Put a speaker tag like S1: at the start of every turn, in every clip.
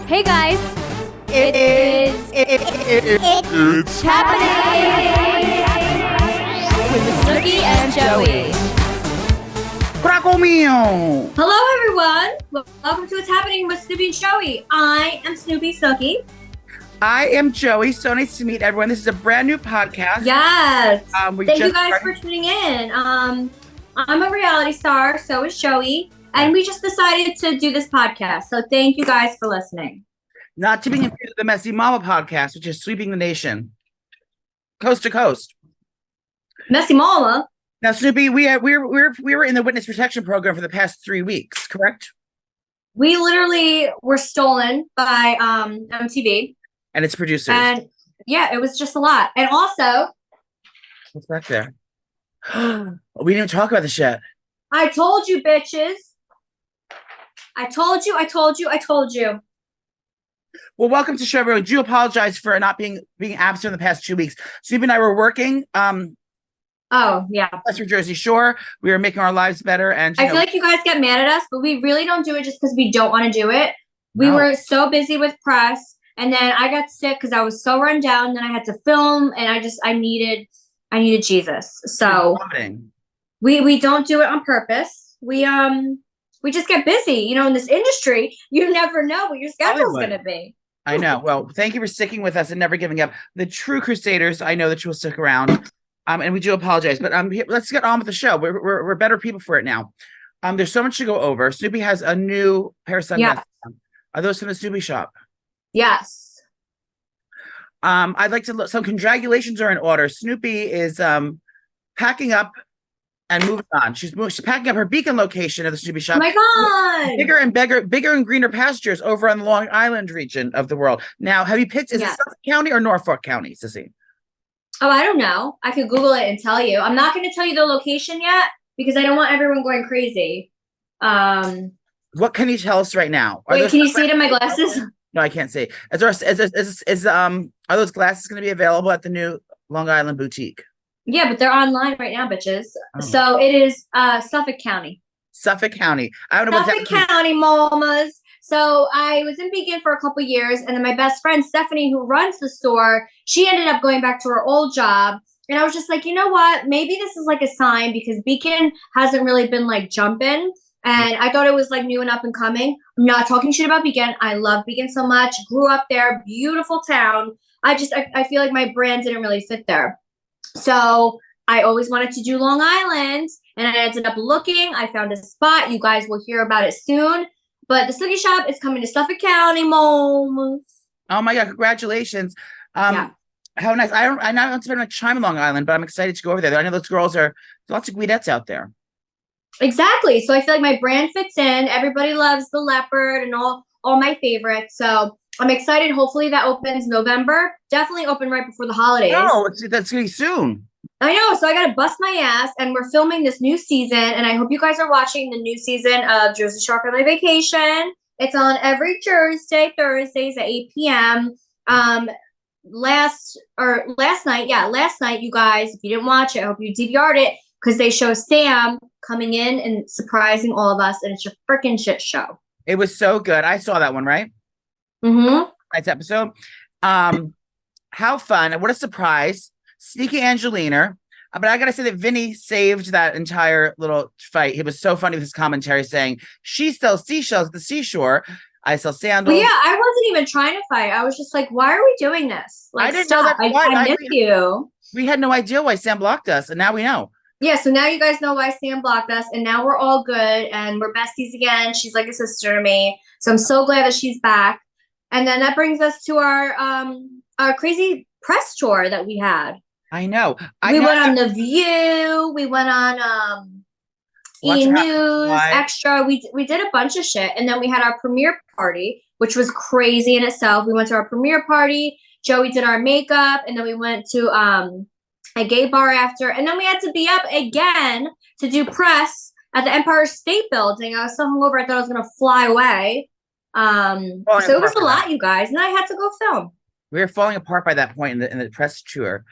S1: Hey guys, it's happening with Snooki and Joey.
S2: CAMEO.
S3: Hello, everyone. Welcome to What's Happening with Snoopy and Joey. I am Snooki.
S2: I am Joey. So nice to meet everyone. This is a brand new podcast.
S3: Yes. Thank you guys for tuning in. I'm a reality star. So is Joey. And we just decided to do this podcast. So thank you guys for listening.
S2: Not to be confused with the Messy Mama podcast, which is sweeping the nation, coast to coast.
S3: Messy Mama.
S2: Now, Snoopy, we were in the witness protection program for the past 3 weeks, correct?
S3: We literally were stolen by MTV
S2: and its producers.
S3: And yeah, it was just a lot. And also,
S2: what's back there? We didn't even talk about this yet.
S3: I told you, bitches. I told you.
S2: Well, welcome to the show, everyone. Do apologize for not being absent in the past 2 weeks. Steve and I were working.
S3: Oh, yeah.
S2: Western Jersey Shore. We were making our lives better. And
S3: I feel like you guys get mad at us, but we really don't do it just because we don't want to do it. We were so busy with press. And then I got sick because I was so run down. Then I had to film and I needed Jesus. So we don't do it on purpose. We just get busy. You know, in this industry, you never know what your schedule's going to be.
S2: I know. Well, thank you for sticking with us and never giving up. The true Crusaders, I know that you will stick around. And we do apologize, but let's get on with the show. We're better people for it now. There's so much to go over. Snoopy has a new pair of sunglasses. Yeah. Are those from the Snoopy shop?
S3: Yes.
S2: I'd like to look. Some congratulations are in order. Snoopy is packing up and moving on. She's packing up her Beacon location of the Snoopy shop.
S3: Oh my God!
S2: Bigger and greener pastures over on the Long Island region of the world. Now, have you picked? Is it Suffolk County or Norfolk County, Sissy?
S3: Oh, I don't know. I could Google it and tell you. I'm not going to tell you the location yet because I don't want everyone going crazy.
S2: What can you tell us right now?
S3: Wait, can you see it in my glasses?
S2: No, I can't see. Are those glasses going to be available at the new Long Island boutique?
S3: Yeah, but they're online right now, bitches. Oh. So it is Suffolk County.
S2: Suffolk County. I don't know
S3: Suffolk County, mamas. So I was in Beacon for a couple years, and then my best friend Stephanie, who runs the store, she ended up going back to her old job. And I was just like, you know what? Maybe this is like a sign because Beacon hasn't really been like jumping. And I thought it was like new and up and coming. I'm not talking shit about Beacon. I love Beacon so much. Grew up there, beautiful town. I feel like my brand didn't really fit there. So I always wanted to do Long Island, and I ended up looking. I found a spot. You guys will hear about it soon. But the Snooki shop is coming to Suffolk County, Mom.
S2: Oh my God! Congratulations! Yeah. How nice! I don't spend much time in Long Island, but I'm excited to go over there. I know those girls are lots of guidettes out there.
S3: Exactly. So I feel like my brand fits in. Everybody loves the leopard and all my favorites. So I'm excited. Hopefully that opens November. Definitely open right before the holidays.
S2: Oh, that's going to be soon.
S3: I know. So I got to bust my ass, and we're filming this new season. And I hope you guys are watching the new season of Jersey Shore Family Vacation. It's on every Thursdays at 8 p.m. Last night, you guys, if you didn't watch it, I hope you DVR'd it because they show Sam coming in and surprising all of us, and it's a freaking shit show.
S2: It was so good. I saw that one, right?
S3: Mm-hmm.
S2: Nice episode. How fun. What a surprise. Sneaky Angelina. But I got to say that Vinny saved that entire little fight. He was so funny with his commentary saying, she sells seashells at the seashore. I sell sandals.
S3: Well, yeah, I wasn't even trying to fight. I was just like, why are we doing this? Like,
S2: I didn't know that.
S3: I miss you.
S2: We had no idea why Sam blocked us, and now we know.
S3: Yeah, so now you guys know why Sam blocked us, and now we're all good, and we're besties again. She's like a sister to me. So I'm so glad that she's back. And then that brings us to our crazy press tour that we had.
S2: I know.
S3: We went on The View. We went on E! News, Extra. We did a bunch of shit. And then we had our premiere party, which was crazy in itself. We went to our premiere party. Joey did our makeup. And then we went to a gay bar after. And then we had to be up again to do press at the Empire State Building. I was so hungover, I thought I was going to fly away. So it was a lot, you guys. And I had to go film.
S2: We were falling apart by that point in the press tour.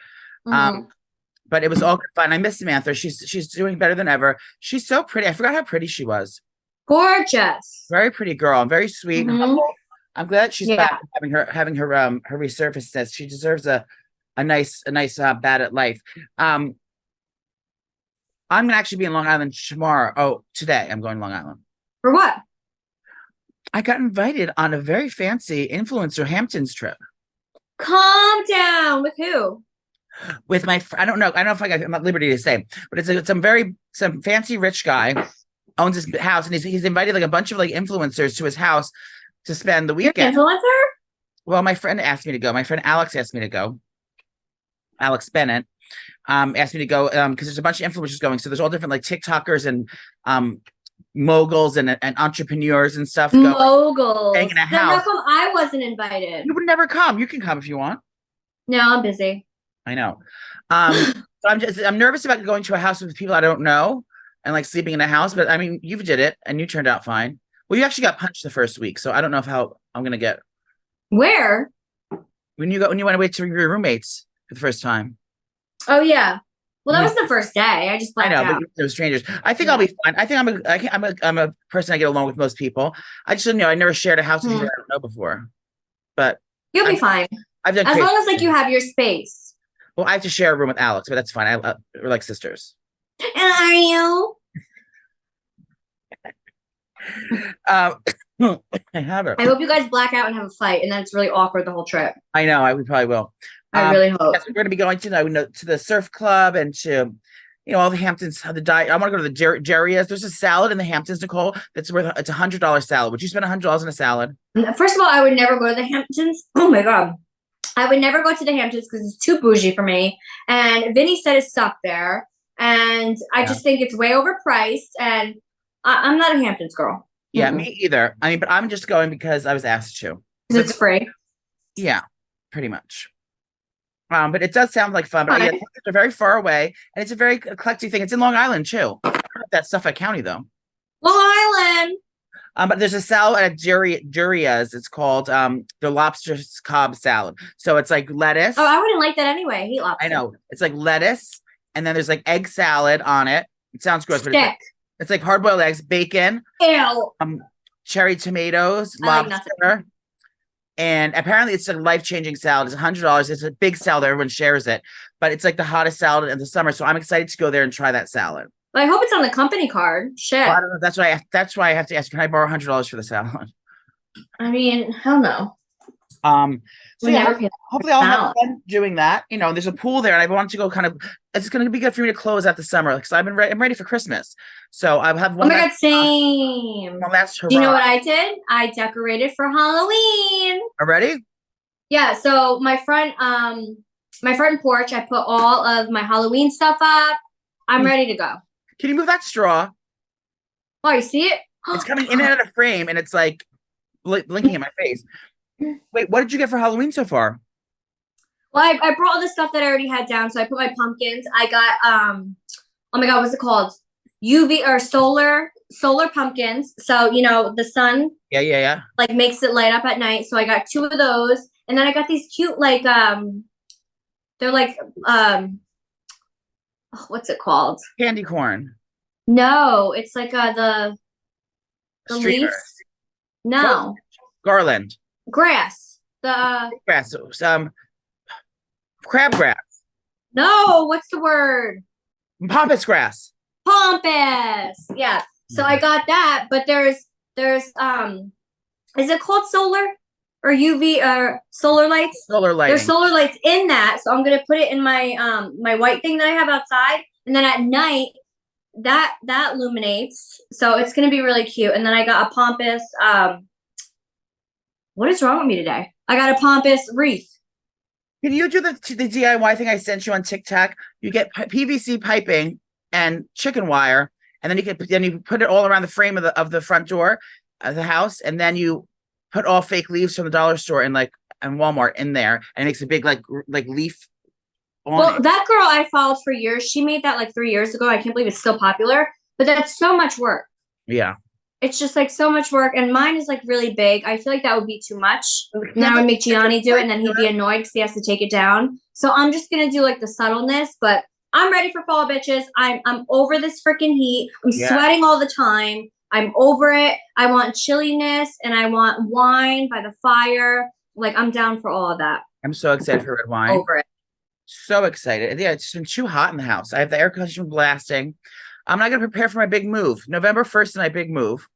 S2: But it was all good fun. I miss Samantha. She's doing better than ever. She's so pretty. I forgot how pretty she was.
S3: Gorgeous.
S2: Very pretty girl. Very sweet. Humble. I'm glad she's back having her resurfaced. She deserves a nice bat at life. I'm gonna actually be in Long Island tomorrow. Oh, today I'm going to Long Island.
S3: For what?
S2: I got invited on a very fancy influencer Hamptons trip.
S3: Calm down. With who?
S2: With my, I don't know if I'm at liberty to say, but it's some fancy rich guy owns his house, and he's invited like a bunch of like influencers to his house to spend the weekend.
S3: You're an influencer?
S2: Well, my friend asked me to go. My friend Alex asked me to go. Alex Bennett asked me to go because there's a bunch of influencers going. So there's all different like TikTokers and moguls and entrepreneurs and stuff.
S3: Moguls.
S2: Staying in a
S3: Then
S2: house.
S3: how come I wasn't invited?
S2: You would never come. You can come if you want.
S3: No, I'm busy.
S2: I know. So I'm nervous about going to a house with people I don't know and like sleeping in a house. But I mean, you did it and you turned out fine. Well, you actually got punched the first week, so I don't know how I'm gonna get.
S3: Where?
S2: When you went away to your roommates for the first time.
S3: Oh yeah. Well, that was the first day. I just blacked out.
S2: But they're strangers. I think I'll be fine. I think I'm a person I get along with most people. I just didn't know. I never shared a house with people I don't know before. But
S3: you'll be fine.
S2: I've done
S3: as long as like you have your space.
S2: Well, I have to share a room with Alex, but that's fine. We're like sisters.
S3: And are you?
S2: I have her.
S3: I hope you guys black out and have a fight, and then it's really awkward the whole trip.
S2: I know. We probably will.
S3: I really hope.
S2: Yes, we're going to be going to the surf club and to all the Hamptons. The diet. I want to go to the Jerry's. There's a salad in the Hamptons, Nicole. It's $100 salad. Would you spend $100 on a salad?
S3: First of all, I would never go to the Hamptons. Oh my god. I would never go to the Hamptons because it's too bougie for me. And Vinny said it sucked there. And I just think it's way overpriced. And I'm not a Hamptons girl.
S2: Yeah, me either. I mean, but I'm just going because I was asked to.
S3: Because it's free.
S2: Yeah, pretty much. But it does sound like fun. But they're very far away. And it's a very eclectic thing. It's in Long Island, too. That's Suffolk County, though.
S3: Long Island.
S2: But there's a salad at Juria's. It's called the lobster Cobb salad. So it's like lettuce.
S3: Oh, I wouldn't like that anyway. I hate lobster.
S2: I know. It's like lettuce, and then there's like egg salad on it. It sounds gross, but it's like hard-boiled eggs, bacon,
S3: ew,
S2: cherry tomatoes, lobster, and apparently it's a life-changing salad. It's $100. It's a big salad. Everyone shares it, but it's like the hottest salad in the summer. So I'm excited to go there and try that salad.
S3: Well, I hope it's on the company card. Shit.
S2: Well, I don't know. That's why I have to ask. Can I borrow $100 for the salad?
S3: I mean, hell no.
S2: So hopefully I'll have fun doing that. There's a pool there, and I want to go it's going to be good for me to close out the summer because I'm ready for Christmas. So I have one.
S3: Oh my god, same.
S2: One last hurrah.
S3: Do you know what I did? I decorated for Halloween.
S2: Already?
S3: Yeah. So my front porch, I put all of my Halloween stuff up. I'm ready to go.
S2: Can you move that straw?
S3: Oh, you see it?
S2: It's coming in and out of frame, and it's like blinking in my face. Wait, what did you get for Halloween so far?
S3: Well, I brought all the stuff that I already had down. So I put my pumpkins. I got oh my god, what's it called? UV or solar pumpkins. So the sun.
S2: Yeah.
S3: Like makes it light up at night. So I got 2 of those, and then I got these cute like they're like what's it called?
S2: Candy corn.
S3: No, it's like the leaves. No.
S2: Garland.
S3: Grass. The
S2: grass. Crabgrass.
S3: No, what's the word?
S2: Pampas grass.
S3: Pampas. Yeah. So I got that, but there's is it called solar or UV or solar lights?
S2: Solar lighting.
S3: There's solar lights in that, so I'm gonna put it in my my white thing that I have outside, and then at night that illuminates, so it's gonna be really cute. And then I got a pampas. What is wrong with me today? I got a pampas wreath.
S2: Can you do the DIY thing I sent you on TikTok? You get PVC piping and chicken wire, and then you put it all around the frame of the front door of the house, and then you put all fake leaves from the dollar store and Walmart in there, and it makes a big like leaf.
S3: Well, that girl I followed for years, she made that like 3 years ago. I can't believe it's still popular, but that's so much work.
S2: Yeah.
S3: It's just like so much work, and mine is like really big. I feel like that would be too much. And then I would make Gianni do it, and then he'd be annoyed because he has to take it down. So I'm just gonna do like the subtleness, but I'm ready for fall, bitches. I'm over this freaking heat. I'm sweating all the time. I'm over it. I want chilliness and I want wine by the fire. Like, I'm down for all of that.
S2: I'm so excited for red wine.
S3: Over it.
S2: So excited. Yeah, it's just been too hot in the house. I have the air conditioner blasting. I'm not going to prepare for my big move. November 1st is my big move.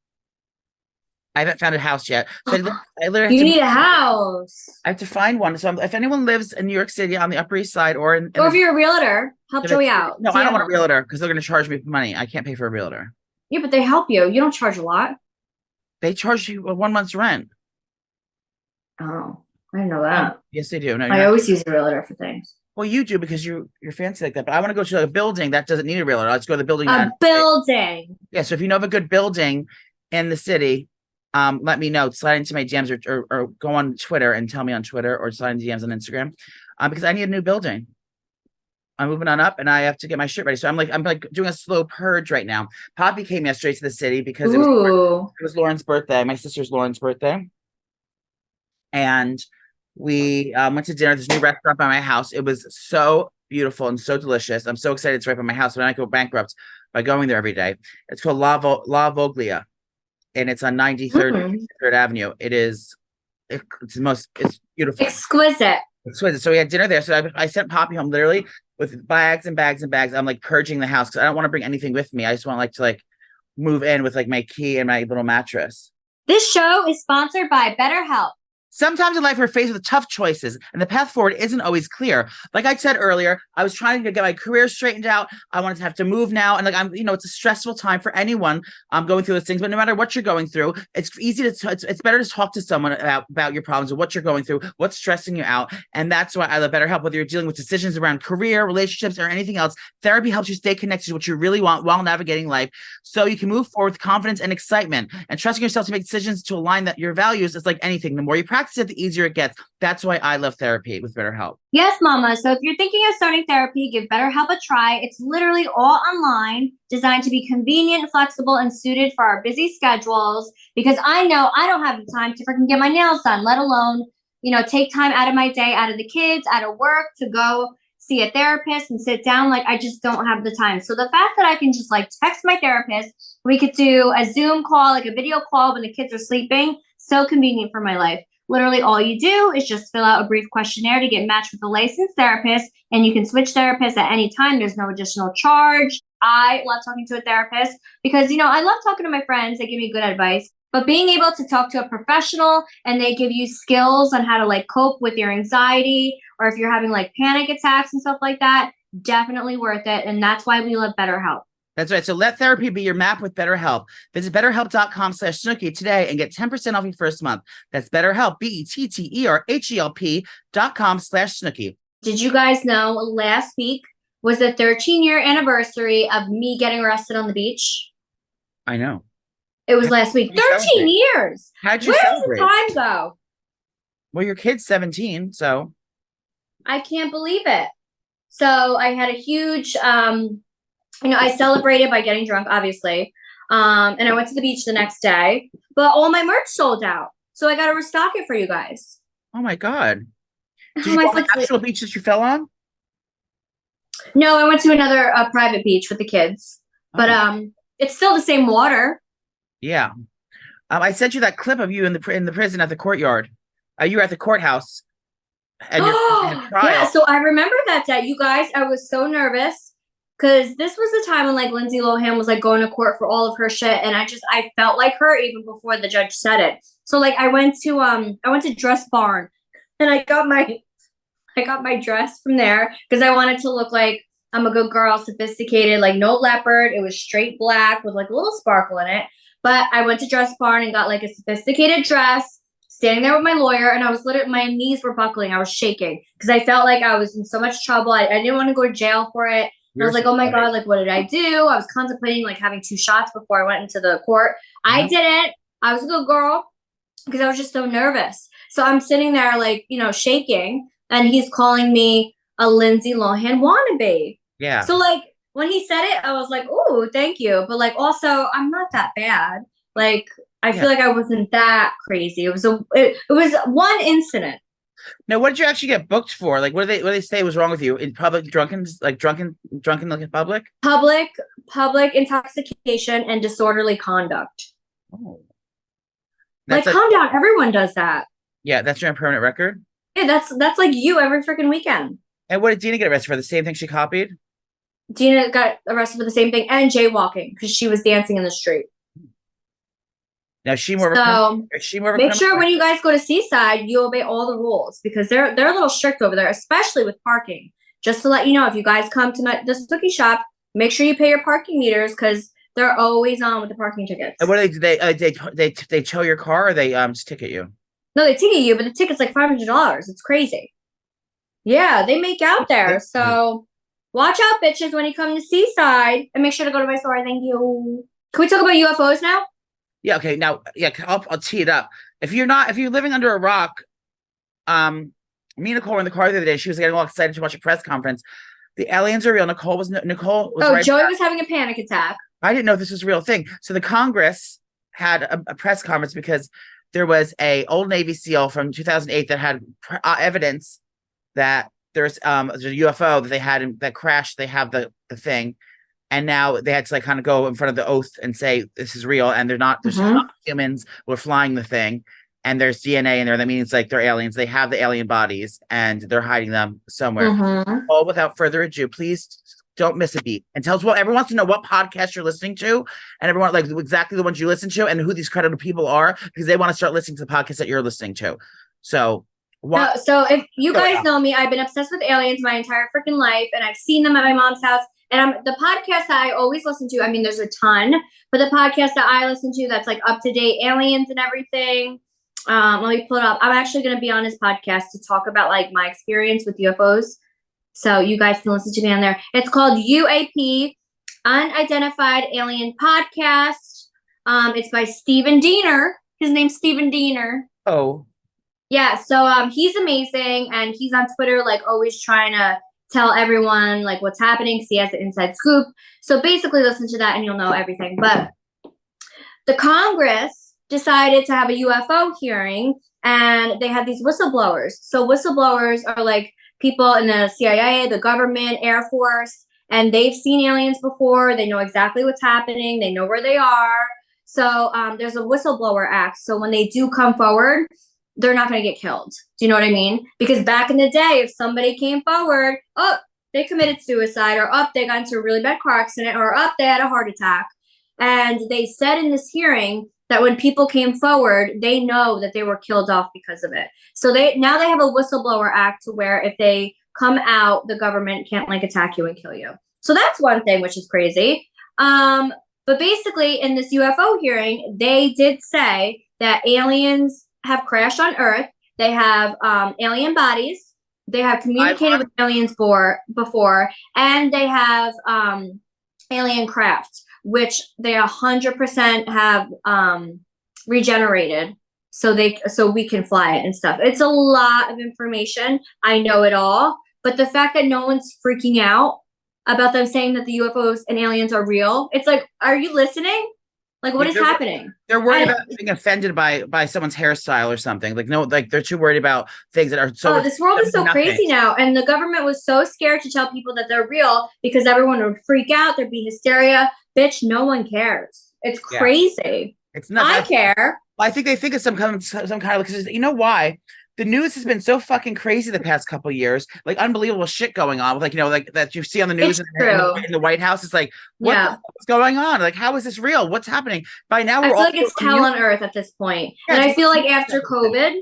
S2: I haven't found a house yet. So I literally
S3: You need a house.
S2: I have to find one. So if anyone lives in New York City on the Upper East Side or in
S3: Or if you're a realtor, help Joey out.
S2: No, I don't want a realtor because they're going to charge me money. I can't pay for a realtor.
S3: Yeah, but they help you. You don't charge a lot.
S2: They charge you 1 month's rent.
S3: Oh, I didn't know that.
S2: Yes, they do. No,
S3: I always use a realtor for things.
S2: Well, you do because you're fancy like that. But I want to go to a building that doesn't need a realtor. Let's go to the building.
S3: A building.
S2: Yeah. So if you know of a good building in the city, let me know. Slide into my DMs or go on Twitter and tell me on Twitter or slide into DMs on Instagram. Because I need a new building. I'm moving on up and I have to get my shit ready. So I'm like doing a slow purge right now. Poppy came yesterday to the city because it was Lauren's birthday, my sister's Lauren's birthday. And we went to dinner at this new restaurant by my house. It was so beautiful and so delicious. I'm so excited it's right by my house. When I go bankrupt by going there every day. It's called La Voglia, and it's on 93rd Avenue. It's beautiful,
S3: exquisite.
S2: So we had dinner there. So I sent Poppy home literally with bags and bags and bags. I'm like purging the house because I don't want to bring anything with me. I just want to move in with my key and my little mattress.
S3: This show is sponsored by BetterHelp.
S2: Sometimes in life, we're faced with tough choices, and the path forward isn't always clear. Like I said earlier, I was trying to get my career straightened out. I wanted to have to move now, and it's a stressful time for anyone going through those things. But no matter what you're going through, it's easy it's better to talk to someone about your problems and what you're going through, what's stressing you out, and that's why I love BetterHelp. Whether you're dealing with decisions around career, relationships, or anything else, therapy helps you stay connected to what you really want while navigating life, so you can move forward with confidence and excitement. And trusting yourself to make decisions to align your values is like anything. The more you practice it, the easier it gets. That's why I love therapy with BetterHelp.
S3: Yes, Mama. So if you're thinking of starting therapy, give BetterHelp a try. It's literally all online, designed to be convenient, flexible, and suited for our busy schedules. Because I know I don't have the time to freaking get my nails done, let alone, take time out of my day, out of the kids, out of work to go see a therapist and sit down. I just don't have the time. So the fact that I can just text my therapist, we could do a Zoom call, a video call when the kids are sleeping. So convenient for my life. Literally all you do is just fill out a brief questionnaire to get matched with a licensed therapist, and you can switch therapists at any time. There's no additional charge. I love talking to a therapist because, I love talking to my friends. They give me good advice, but being able to talk to a professional and they give you skills on how to cope with your anxiety, or if you're having panic attacks and stuff like that, definitely worth it. And that's why we love BetterHelp.
S2: That's right. So let therapy be your map with BetterHelp. Visit BetterHelp.com/Snooki today and get 10% off your first month. That's BetterHelp, BetterHelp.com/Snooki.
S3: Did you guys know last week was the 13-year anniversary of me getting arrested on the beach?
S2: I know.
S3: It was last week. 13 years.
S2: How'd you celebrate?
S3: Where does the time go?
S2: Well, your kid's 17, so.
S3: I can't believe it. So I had a huge... I celebrated by getting drunk, obviously. And I went to the beach the next day, but all my merch sold out. So I got to restock it for you guys.
S2: Oh my God. Did you go on the actual beach that you fell on?
S3: No, I went to another private beach with the kids, but it's still the same water.
S2: Yeah. I sent you that clip of you in the prison at the courtyard. You were at the courthouse. And you're in a trial.
S3: Yeah, so I remember that day. You guys, I was so nervous. Because this was the time when Lindsay Lohan was going to court for all of her shit, and I felt like her even before the judge said it. So I went to Dress Barn, and I got my dress from there because I wanted to look like I'm a good girl, sophisticated, no leopard. It was straight black with a little sparkle in it. But I went to Dress Barn and got a sophisticated dress, standing there with my lawyer, and I was literally, my knees were buckling. I was shaking because I felt like I was in so much trouble. I didn't want to go to jail for it. I was oh my God, what did I do? I was contemplating having 2 shots before I went into the court. I didn't. I was a good girl because I was just so nervous. So I'm sitting there shaking, and he's calling me a Lindsay Lohan wannabe.
S2: Yeah. So
S3: when he said it, I was "Ooh, thank you." But also, I'm not that bad. I feel like I wasn't that crazy. It was one incident.
S2: Now, what did you actually get booked for? Like, what did they say was wrong with you in public? Drunken, like in public.
S3: Public intoxication and disorderly conduct.
S2: Oh,
S3: Like,
S2: that's
S3: calm down. Everyone does that.
S2: yeah, that's your permanent record.
S3: Yeah, that's like you every freaking weekend.
S2: And what did Dina get arrested for? The same thing she copied?
S3: Dina got arrested for the same thing and jaywalking because she was dancing in the street.
S2: Now, is she more
S3: So
S2: is she more of a
S3: make
S2: criminal?
S3: sure when you guys go to Seaside, you obey all the rules because they're a little strict over there, especially with parking. Just to let you know, if you guys come to the Snooki shop, make sure you pay your parking meters because they're always on with the parking tickets.
S2: And what do they tow your car or they just ticket you?
S3: No, they ticket you, but the ticket's like $500. It's crazy. Yeah, they make out there. So watch out, bitches, when you come to Seaside, and make sure to go to my store. Thank you. Can we talk about UFOs now?
S2: Yeah. Okay. Now, yeah, I'll tee it up. If you're living under a rock, me and Nicole were in the car the other day. She was getting all excited to watch a press conference. The aliens are real. Nicole was right.
S3: Joey was having a panic attack.
S2: I didn't know this was a real thing. So the Congress had a press conference because there was a old Navy SEAL from 2008 that had evidence that there's a UFO that they had that crashed. They have the thing, and now they had to like kind of go in front of the oath and say this is real, and they're not. There's not humans who are flying the thing, and there's DNA in there. That means like they're aliens. They have the alien bodies, and they're hiding them somewhere. All without further ado, please don't miss a beat and tell us what everyone wants to know what podcast you're listening to, and everyone like exactly the ones you listen to, and who these credible people are because they want to start listening to the podcast that you're listening to. So.
S3: So if you guys know me, I've been obsessed with aliens my entire freaking life, and I've seen them at my mom's house. And the podcast that I always listen to, I mean, there's a ton, but the podcast that I listen to that's like up to date aliens and everything. Let me pull it up. I'm actually going to be on his podcast to talk about like my experience with UFOs. So you guys can listen to me on there. It's called UAP, Unidentified Alien Podcast. It's by Steven Diener. His name's Steven Diener.
S2: Oh.
S3: Yeah, so he's amazing, and he's on Twitter, like, always trying to tell everyone, like, what's happening, because he has the inside scoop. So basically listen to that, and you'll know everything. But the Congress decided to have a UFO hearing, and they had these whistleblowers. So whistleblowers are, like, people in the CIA, the government, Air Force, and they've seen aliens before. They know exactly what's happening. They know where they are. So there's a whistleblower act. So when they do come forward, they're not going to get killed. Do you know what I mean? Because back in the day, if somebody came forward, they committed suicide, or they got into a really bad car accident, or they had a heart attack. And they said in this hearing that when people came forward, they know that they were killed off because of it. So now they have a whistleblower act to where if they come out, the government can't like attack you and kill you. So that's one thing, which is crazy. But basically in this UFO hearing, they did say that aliens have crashed on Earth. They have alien bodies. They have communicated with aliens before, and they have alien craft, which they 100% have regenerated, so we can fly it and stuff. It's a lot of information. I know it all, but the fact that no one's freaking out about them saying that the UFOs and aliens are real, it's like, are you listening? Like, what is happening?
S2: They're worried about being offended by someone's hairstyle or something. Like, no, like they're too worried about things that are so.
S3: Oh, this world is so crazy now, and the government was so scared to tell people that they're real because everyone would freak out. There'd be hysteria. Bitch, no one cares. It's crazy.
S2: It's not.
S3: I care.
S2: I think they think of some kind of because you know why. The news has been so fucking crazy the past couple of years, like unbelievable shit going on with like that you see on the news in the White House. It's like, what's going on? Like, how is this real? What's happening? By now,
S3: I feel like it's hell on earth at this point.
S2: Yeah,
S3: and I feel like after COVID,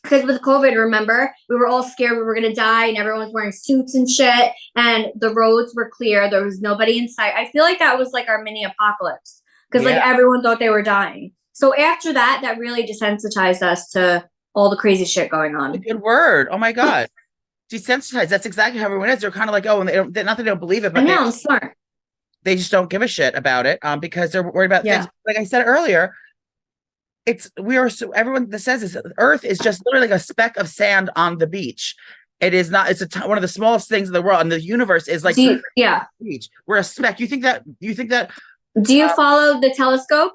S3: because with COVID, remember, we were all scared we were going to die and everyone was wearing suits and shit and the roads were clear. There was nobody in sight. I feel like that was like our mini apocalypse because like everyone thought they were dying. So after that really desensitized us to all the crazy shit going on.
S2: Good word. Oh my God. Desensitized. That's exactly how everyone is. They're kind of like, and they don't believe it, but
S3: I'm smart.
S2: They just don't give a shit about it because they're worried about things. Like I said earlier, everyone that says this, Earth is just literally like a speck of sand on the beach. It is not, one of the smallest things in the world, and the universe is like beach. We're a speck. You think that
S3: do you follow the telescope?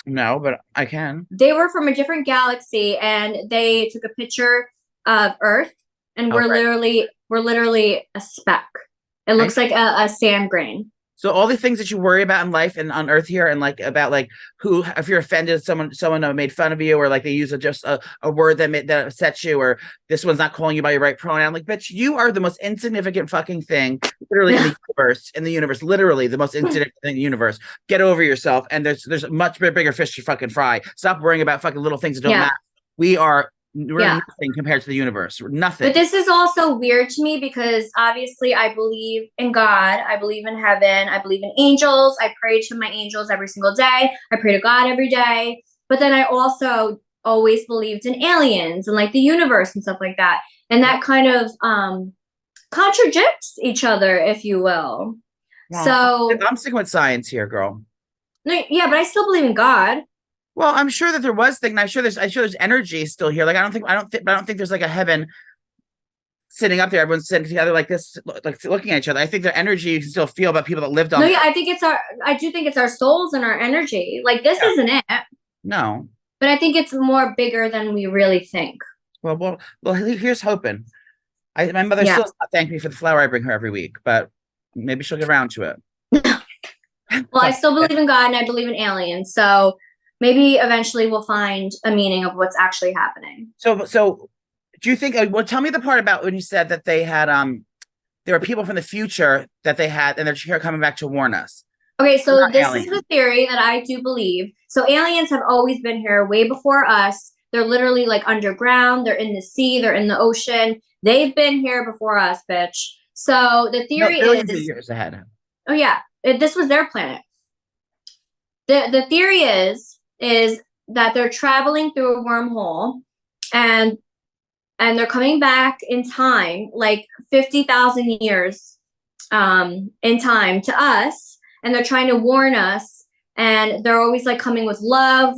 S2: No, but I can.
S3: They were from a different galaxy and they took a picture of Earth, and we're literally a speck. It looks like a sand grain.
S2: So all the things that you worry about in life and on Earth here, and like about like who, if you're offended, someone made fun of you, or like they use a word that upsets you, or this one's not calling you by your right pronoun. Like, bitch, you are the most insignificant fucking thing, literally in the universe. In the universe, literally the most insignificant thing in the universe. Get over yourself, and there's a much bigger fish to fucking fry. Stop worrying about fucking little things that don't matter. We're nothing compared to the universe. We're nothing.
S3: But this is also weird to me because obviously I believe in God. I believe in heaven. I believe in angels. I pray to my angels every single day. I pray to God every day. But then I also always believed in aliens and like the universe and stuff like that. And that kind of contradicts each other, if you will. Yeah. So
S2: I'm sticking with science here, girl.
S3: No, yeah, but I still believe in God. Well,
S2: I'm sure that there was thing. I'm sure there's energy still here. Like I don't think there's like a heaven sitting up there. Everyone's sitting together like this, like looking at each other. I think the energy you can still feel about people that lived on.
S3: No, yeah, I do think it's our souls and our energy. Like this isn't it.
S2: No.
S3: But I think it's more bigger than we really think.
S2: Well, here's hoping. My mother still does not thank me for the flower I bring her every week, but maybe she'll get around to it.
S3: Well, I still believe in God and I believe in aliens. So maybe eventually we'll find a meaning of what's actually happening.
S2: So do you think, well, tell me the part about when you said that they had, there were people from the future that they had, and they're here coming back to warn us.
S3: Okay, so this is the theory that I do believe. So aliens have always been here way before us. They're literally like underground. They're in the sea. They're in the ocean. They've been here before us, bitch. So the theory is
S2: years ahead.
S3: Oh yeah, this was their planet. The theory is that they're traveling through a wormhole, and they're coming back in time, like 50,000 years in time to us, and they're trying to warn us, and they're always like coming with love,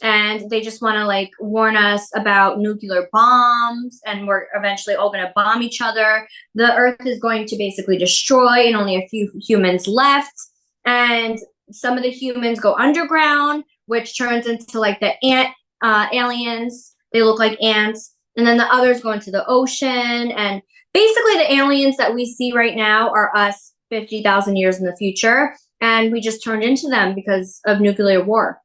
S3: and they just want to like warn us about nuclear bombs, and we're eventually all going to bomb each other. The Earth is going to basically destroy, and only a few humans left, and some of the humans go underground, which turns into like the ant aliens. They look like ants. And then the others go into the ocean. And basically the aliens that we see right now are us 50,000 years in the future. And we just turned into them because of nuclear war.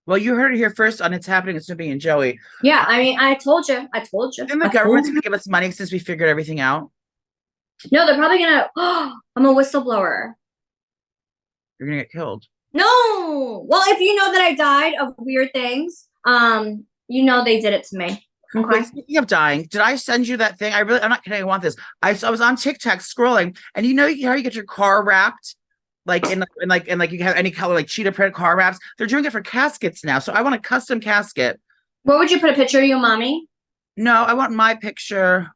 S2: Well, you heard it here first on It's Happening with Snooki and Joey.
S3: Yeah, I mean, I told you.
S2: Then the government's going to give us money since we figured everything out.
S3: No, they're probably going to, I'm a whistleblower.
S2: You're going to get killed.
S3: No. Well, if you know that I died of weird things, you know they did it to me. Okay.
S2: Wait, speaking of dying, did I send you that thing? I'm not kidding. I want this. I was on TikTok scrolling, and you know how you get your car wrapped, like in like you can have any color, like cheetah print car wraps. They're doing it for caskets now. So I want a custom casket.
S3: Where would you put a picture of you, mommy?
S2: No, I want my picture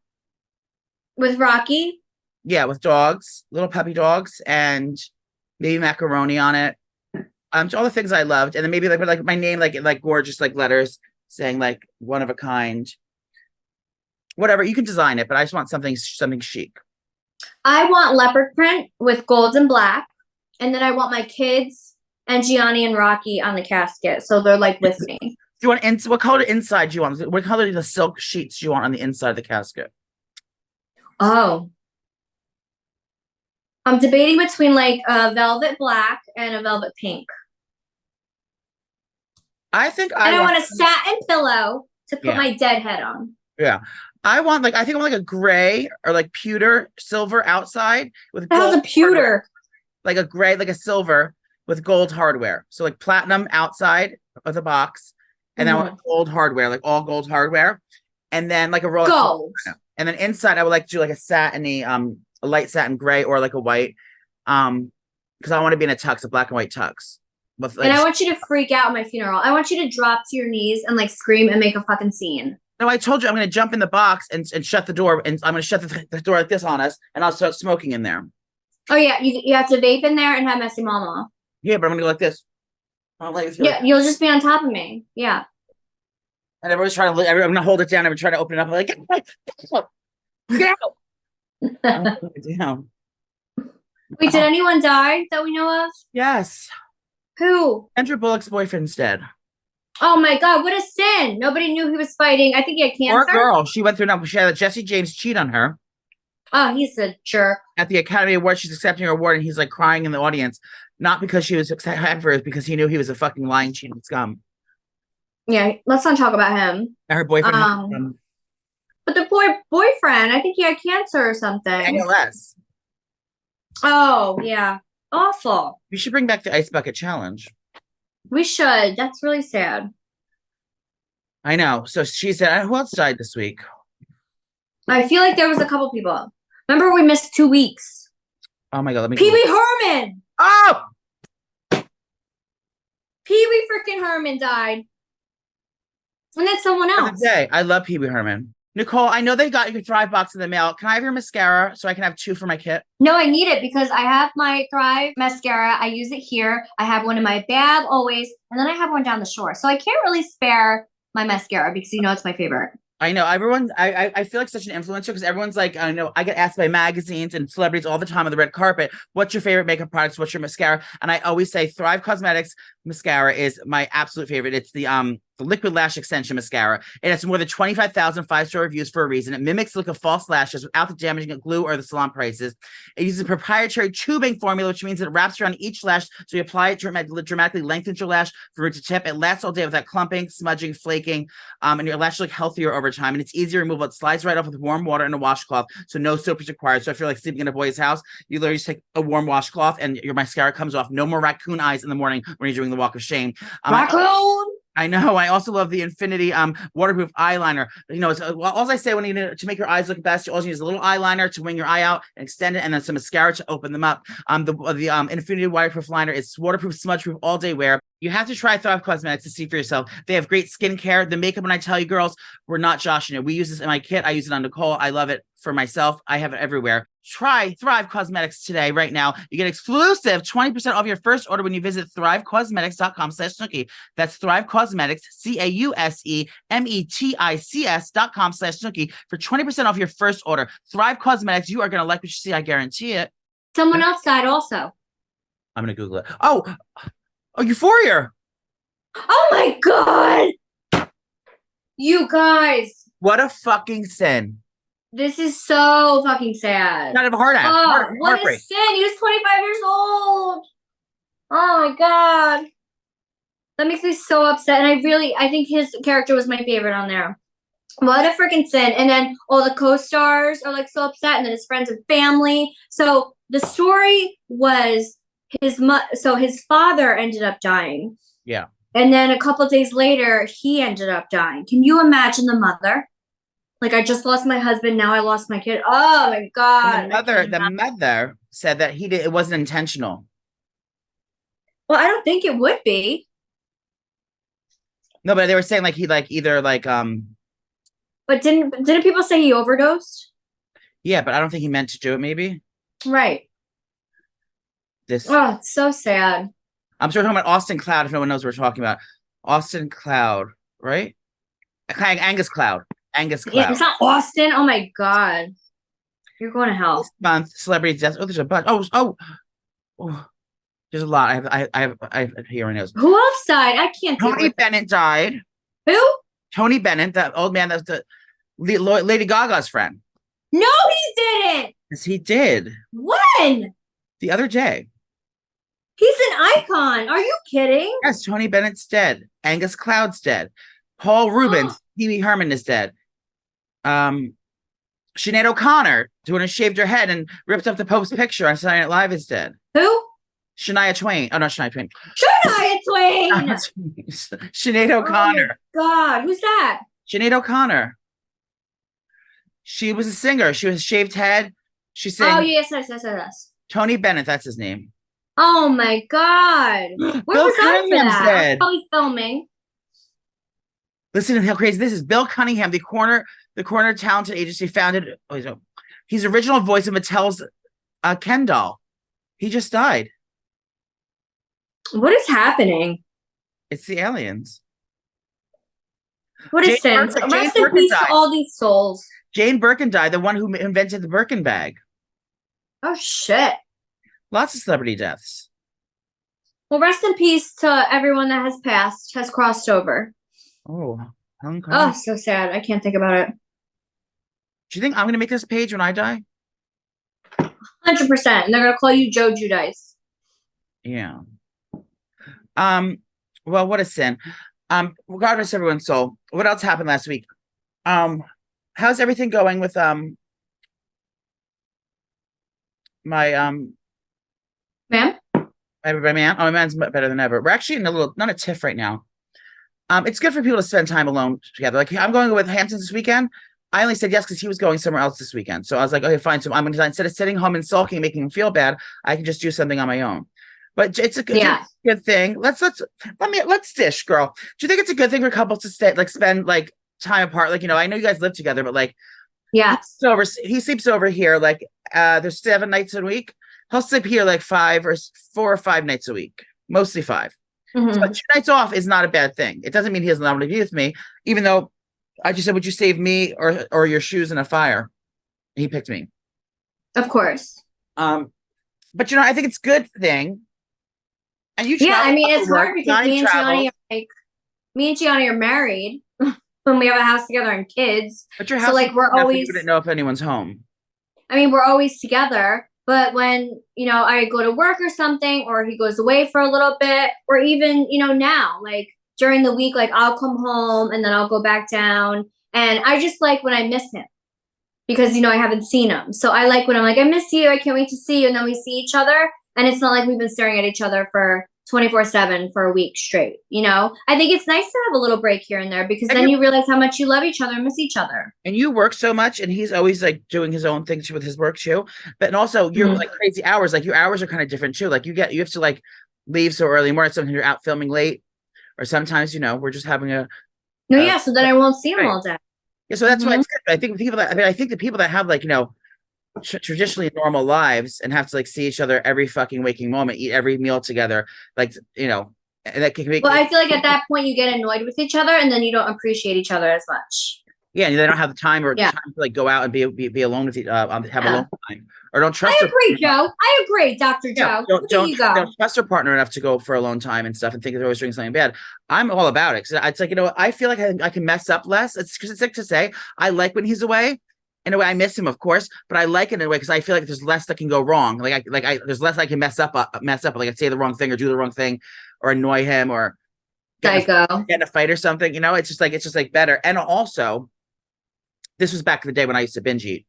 S3: with Rocky.
S2: Yeah, with dogs, little puppy dogs, and maybe macaroni on it. All the things I loved, and then maybe like my name, like gorgeous like letters saying like one of a kind. Whatever, you can design it, but I just want something chic.
S3: I want leopard print with gold and black, and then I want my kids and Gianni and Rocky on the casket, so they're like with me.
S2: Do you want what color inside do you want? What color the silk sheets do you want on the inside of the casket?
S3: Oh. I'm debating between like a velvet black and a velvet pink.
S2: I think
S3: I want a satin pillow to put my dead head on.
S2: Yeah. I want like a gray or like pewter silver outside with
S3: gold. How's a pewter?
S2: Hardware. Like a gray, like a silver with gold hardware. So like platinum outside of the box, and then I want gold hardware, like all gold hardware, and then like a roll
S3: gold.
S2: And then inside I would like to do like a satiny, a light satin gray or like a white, because I want to be in a tux, a black and white tux. With, like,
S3: and I want you to freak out at my funeral. I want you to drop to your knees and like scream and make a fucking scene.
S2: No, I told you I'm going to jump in the box and shut the door, and I'm going to shut the door like this on us, and I'll start smoking in there.
S3: Oh yeah, you have to vape in there and have messy mama.
S2: Yeah, but I'm going to go like this.
S3: Yeah, you'll just be on top of me. Yeah.
S2: And everyone's trying to. I'm going to hold it down. I'm trying to open it up. I'm like, get out. Damn.
S3: Wait, did anyone die that we know of?
S2: Yes.
S3: Who?
S2: Andrew Bullock's boyfriend's dead.
S3: Oh my God, what a sin. Nobody knew he was fighting. I think he had
S2: Poor
S3: cancer.
S2: girl. She went through enough. She had Jesse James cheat on her
S3: Oh, he's a jerk.
S2: at the Academy Awards. She's accepting her award, and he's like crying in the audience, not because she was happy for it, because he knew he was a fucking lying, cheating scum.
S3: Yeah, let's not talk about him.
S2: And her boyfriend had
S3: But the boyfriend, I think he had cancer or something.
S2: ALS.
S3: Oh, yeah. Awful.
S2: We should bring back the ice bucket challenge.
S3: We should. That's really sad.
S2: I know. So she said, who else died this week?
S3: I feel like there was a couple people. Remember we missed 2 weeks.
S2: Oh my God. Let me
S3: Pee Wee Herman.
S2: Oh!
S3: Pee Wee freaking Herman died. And then someone else.
S2: I love Pee Wee Herman. Nicole, I know they got your Thrive box in the mail. Can I have your mascara so I can have 2 for my kit?
S3: No, I need it because I have my Thrive mascara. I use it here. I have one in my bag always. And then I have one down the shore. So I can't really spare my mascara because you know it's my favorite.
S2: I know everyone. I feel like such an influencer because everyone's like, I know I get asked by magazines and celebrities all the time on the red carpet, what's your favorite makeup products? What's your mascara? And I always say Thrive Cosmetics mascara is my absolute favorite. It's the liquid lash extension mascara. It has more than 25,000 5-star reviews for a reason. It mimics the look of false lashes without the damaging glue or the salon prices. It uses a proprietary tubing formula, which means it wraps around each lash. So you apply it dramatically lengthens your lash from root to tip. It lasts all day without clumping, smudging, flaking, and your lashes look healthier over time. And it's easy to remove. It slides right off with warm water and a washcloth. So no soap is required. So if you're like sleeping in a boy's house, you literally just take a warm washcloth and your mascara comes off. No more raccoon eyes in the morning when you're doing the walk of shame.
S3: Raccoon!
S2: I know. I also love the Infinity waterproof eyeliner. You know, it's all I say when you need to make your eyes look best. You also use a little eyeliner to wing your eye out and extend it, and then some mascara to open them up. The Infinity waterproof liner is waterproof, smudge-proof, all-day wear. You have to try Thrive Cosmetics to see for yourself. They have great skincare. The makeup, when I tell you, girls, we're not joshing it. We use this in my kit. I use it on Nicole. I love it for myself. I have it everywhere. Try Thrive Cosmetics today, right now. You get exclusive 20% off your first order when you visit thrivecosmetics.com/Snooki. That's Thrive Cosmetics, CAUSEMETICS.com/Snooki for 20% off your first order. Thrive Cosmetics, you are going to like what you see. I guarantee it.
S3: Someone else died also.
S2: I'm going to Google it. Oh, Euphoria.
S3: Oh my God. You guys.
S2: What a fucking sin.
S3: This is so fucking sad.
S2: Not a heart attack.
S3: What a sin. He was 25 years old. Oh my God. That makes me so upset. And I think his character was my favorite on there. What a freaking sin. And then all the co-stars are like so upset, and then his friends and family. So the story was his father ended up dying.
S2: Yeah.
S3: And then a couple of days later, he ended up dying. Can you imagine the mother? Like, I just lost my husband. Now I lost my kid. Oh my God.
S2: The mother said that it wasn't intentional.
S3: Well, I don't think it would be.
S2: No, but they were saying like But
S3: didn't people say he overdosed?
S2: Yeah, but I don't think he meant to do it, maybe.
S3: Right. Oh, it's so sad.
S2: I'm sure we're talking about Austin Cloud, if no one knows what we're talking about. Austin Cloud, right? Angus Cloud.
S3: Yeah, it's not Austin. Oh my God. You're going to hell.
S2: This month, celebrity deaths. Oh, there's a bunch. Oh, there's a lot. I have hearing notes.
S3: Who else died? I can't.
S2: Tony Bennett died.
S3: Who?
S2: Tony Bennett, that old man that was Lady Gaga's friend.
S3: No, he didn't.
S2: Yes, he did.
S3: When?
S2: The other day.
S3: He's an icon. Are you kidding?
S2: Yes, Tony Bennett's dead. Angus Cloud's dead. Paul Rubens, Pee Wee Herman is dead. Sinead O'Connor, who shaved her head and ripped up the Pope's picture on Saturday Night Live, is dead.
S3: Who?
S2: Shania Twain. Oh, not Shania Twain.
S3: Shania Twain.
S2: Sinead O'Connor.
S3: Oh God, who's that?
S2: Sinead O'Connor. She was a singer. She was a shaved head. She sang.
S3: Oh, yes.
S2: Tony Bennett, that's his name.
S3: Oh my God. Where was I for that? I was probably filming.
S2: Listen to how crazy this is. Bill Cunningham, the corner talented agency founded. He's the original voice of Mattel's Ken doll. He just died.
S3: What is happening?
S2: It's the aliens.
S3: What is sense? Rest in peace to all these souls.
S2: Jane Birkin died, the one who invented the Birkin bag.
S3: Oh shit.
S2: Lots of celebrity deaths.
S3: Well, rest in peace to everyone that has passed, has crossed over.
S2: Oh, okay.
S3: Oh, so sad. I can't think about it.
S2: Do you think I'm going to make this page when I die?
S3: 100%. And they're gonna call you Joe Judice.
S2: Yeah. Well, what a sin. Regardless of everyone's soul, what else happened last week? How's everything going with my
S3: Ma'am?
S2: my man? Oh, my man's better than ever. We're actually in a little, not a tiff right now. It's good for people to spend time alone together. Like I'm going with Hamptons this weekend. I only said yes because he was going somewhere else this weekend. So I was like, okay, fine. So I'm gonna, instead of sitting home and sulking, making him feel bad, I can just do something on my own. But it's a good thing. Let's dish, girl. Do you think it's a good thing for couples to spend like time apart? Like, I know you guys live together, but like, he sleeps over here. Like, there's 7 nights a week. He'll sleep here like 4 or 5 nights a week, mostly 5.
S3: Mm-hmm.
S2: So 2 nights off is not a bad thing. It doesn't mean he doesn't want to be with me, even though I just said, would you save me or your shoes in a fire? He picked me.
S3: Of course.
S2: But I think it's a good thing. And you
S3: I mean, it's hard because me and Gianni are married. When we have a house together and kids.
S2: But your house,
S3: so like we're always,
S2: you wouldn't know if anyone's home.
S3: I mean, we're always together. But when, I go to work or something, or he goes away for a little bit, or even, now, like during the week, like I'll come home and then I'll go back down. And I just like when I miss him because, I haven't seen him. So I like when I'm like, I miss you. I can't wait to see you. And then we see each other. And it's not like we've been staring at each other for 24/7 for a week straight. I think it's nice to have a little break here and there because then you realize how much you love each other and miss each other. And
S2: you work so much and he's always like doing his own things with his work too. But and also you're like crazy hours. Like your hours are kind of different too. Like you have to like leave so early morning. Sometimes you're out filming late or sometimes, we're just having a.
S3: So then I won't see him all day.
S2: Yeah. So that's why it's good. I think the people that have like, traditionally normal lives and have to like see each other every fucking waking moment, eat every meal together, like and that can make.
S3: Well, I feel like at that point you get annoyed with each other, and then you don't appreciate each other as much.
S2: Yeah, and they don't have the time time to like go out and be alone with have alone time, or don't trust.
S3: I agree, Joe. I agree, Dr. Joe.
S2: Don't trust their partner enough to go for alone time and stuff, and think they're always doing something bad. I'm all about it. It's like I feel like I can mess up less. It's sick to say. I like when he's away. In a way, I miss him, of course, but I like it in a way because I feel like there's less that can go wrong. There's less I can mess up. Like I say the wrong thing or do the wrong thing, or annoy him or get in a fight or something. It's just like better. And also, this was back in the day when I used to binge eat.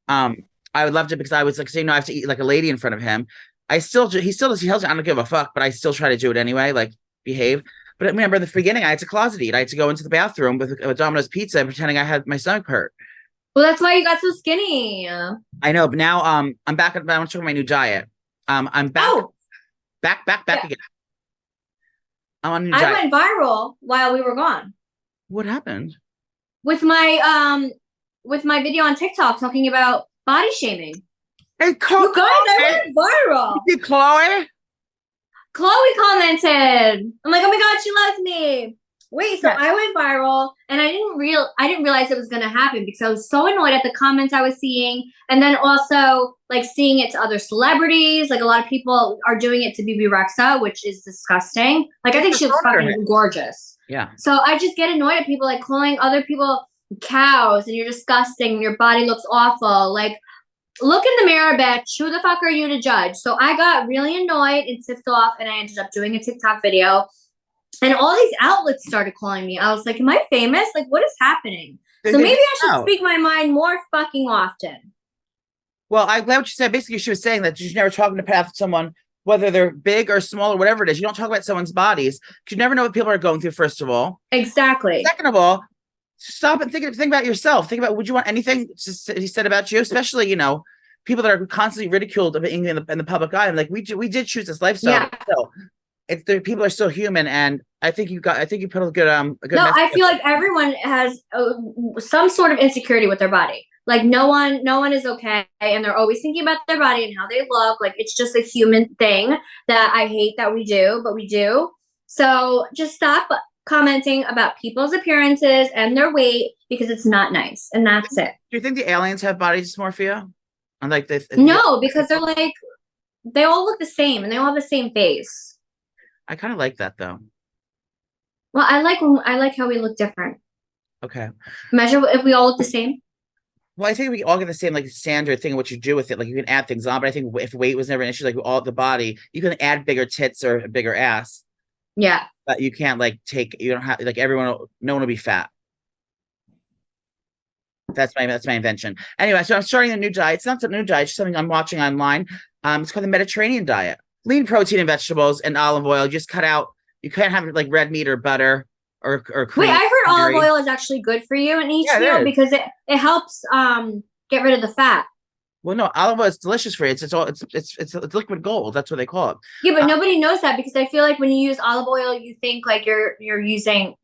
S2: I would love to because I was like, I have to eat like a lady in front of him. He still does. He tells me I don't give a fuck, but I still try to do it anyway. Like behave. But I remember in the beginning, I had to closet eat. I had to go into the bathroom with Domino's pizza and pretending I had my stomach hurt.
S3: Well, that's why you got so skinny.
S2: I know, but now I'm back. I'm talking my new diet. I'm back, back again. I'm on a new diet.
S3: I went viral while we were gone.
S2: What happened?
S3: With my video on TikTok talking about body shaming.
S2: Hey,
S3: you guys, I went viral.
S2: Did Chloe?
S3: Chloe commented. I'm like, oh my God, she loves me. Wait, so I went viral and I didn't realize it was going to happen because I was so annoyed at the comments I was seeing. And then also like seeing it to other celebrities. Like a lot of people are doing it to BB Rexa, which is disgusting. Like I think she looks fucking gorgeous.
S2: Yeah.
S3: So I just get annoyed at people like calling other people cows and you're disgusting and your body looks awful. Like look in the mirror, bitch. Who the fuck are you to judge? So I got really annoyed and tipped off and I ended up doing a TikTok video. And all these outlets started calling me. I was like, am I famous? Like, what is happening? So maybe I should speak my mind more fucking often.
S2: Well, I'm glad what you said. Basically, she was saying that she's never talking to someone, whether they're big or small or whatever it is. You don't talk about someone's bodies. You never know what people are going through, first of all.
S3: Exactly.
S2: Second of all, stop and think about yourself. Think about, would you want anything he said about you? Especially, people that are constantly ridiculed in the public eye. And like, we did choose this lifestyle. Yeah. So people are still human, and I think you put a good No,
S3: I feel like everyone has some sort of insecurity with their body. Like no one is okay, and they're always thinking about their body and how they look. Like it's just a human thing that I hate that we do, but we do. So just stop commenting about people's appearances and their weight because it's not nice, and that's it.
S2: Do you think the aliens have body dysmorphia?
S3: No, because they're like they all look the same and they all have the same face.
S2: I kind of like that though.
S3: Well, I like how we look different.
S2: Okay.
S3: Imagine if we all look the same.
S2: Well, I think we all get the same like standard thing of what you do with it. Like you can add things on, but I think if weight was never an issue, like all the body, you can add bigger tits or a bigger ass,
S3: Yeah.
S2: but you can't like you don't have like no one will be fat. That's my invention. Anyway, so I'm starting a new diet. It's not a new diet, it's just something I'm watching online. It's called the Mediterranean diet. Lean protein and vegetables and olive oil. You just cut out. You can't have like red meat or butter or cream.
S3: Wait, I heard
S2: dairy.
S3: olive oil is actually good for you in each
S2: Yeah, it
S3: meal
S2: is.
S3: because it helps get rid of the fat.
S2: Well, no, olive oil is delicious for you. It's liquid gold. That's what they call it.
S3: Yeah, but nobody knows that because I feel like when you use olive oil, you think like you're using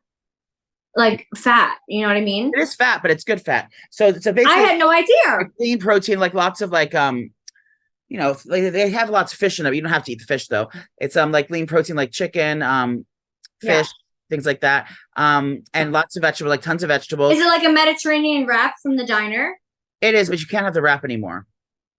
S3: like fat. You know what I mean?
S2: It is fat, but it's good fat. So basically,
S3: I had no idea.
S2: like lean protein, like lots of like like they have lots of fish in it. You don't have to eat the fish though. It's like lean protein, like chicken, fish, things like that. And lots of vegetables, like tons of vegetables.
S3: Is it like a Mediterranean wrap from the diner?
S2: It is, but you can't have the wrap anymore.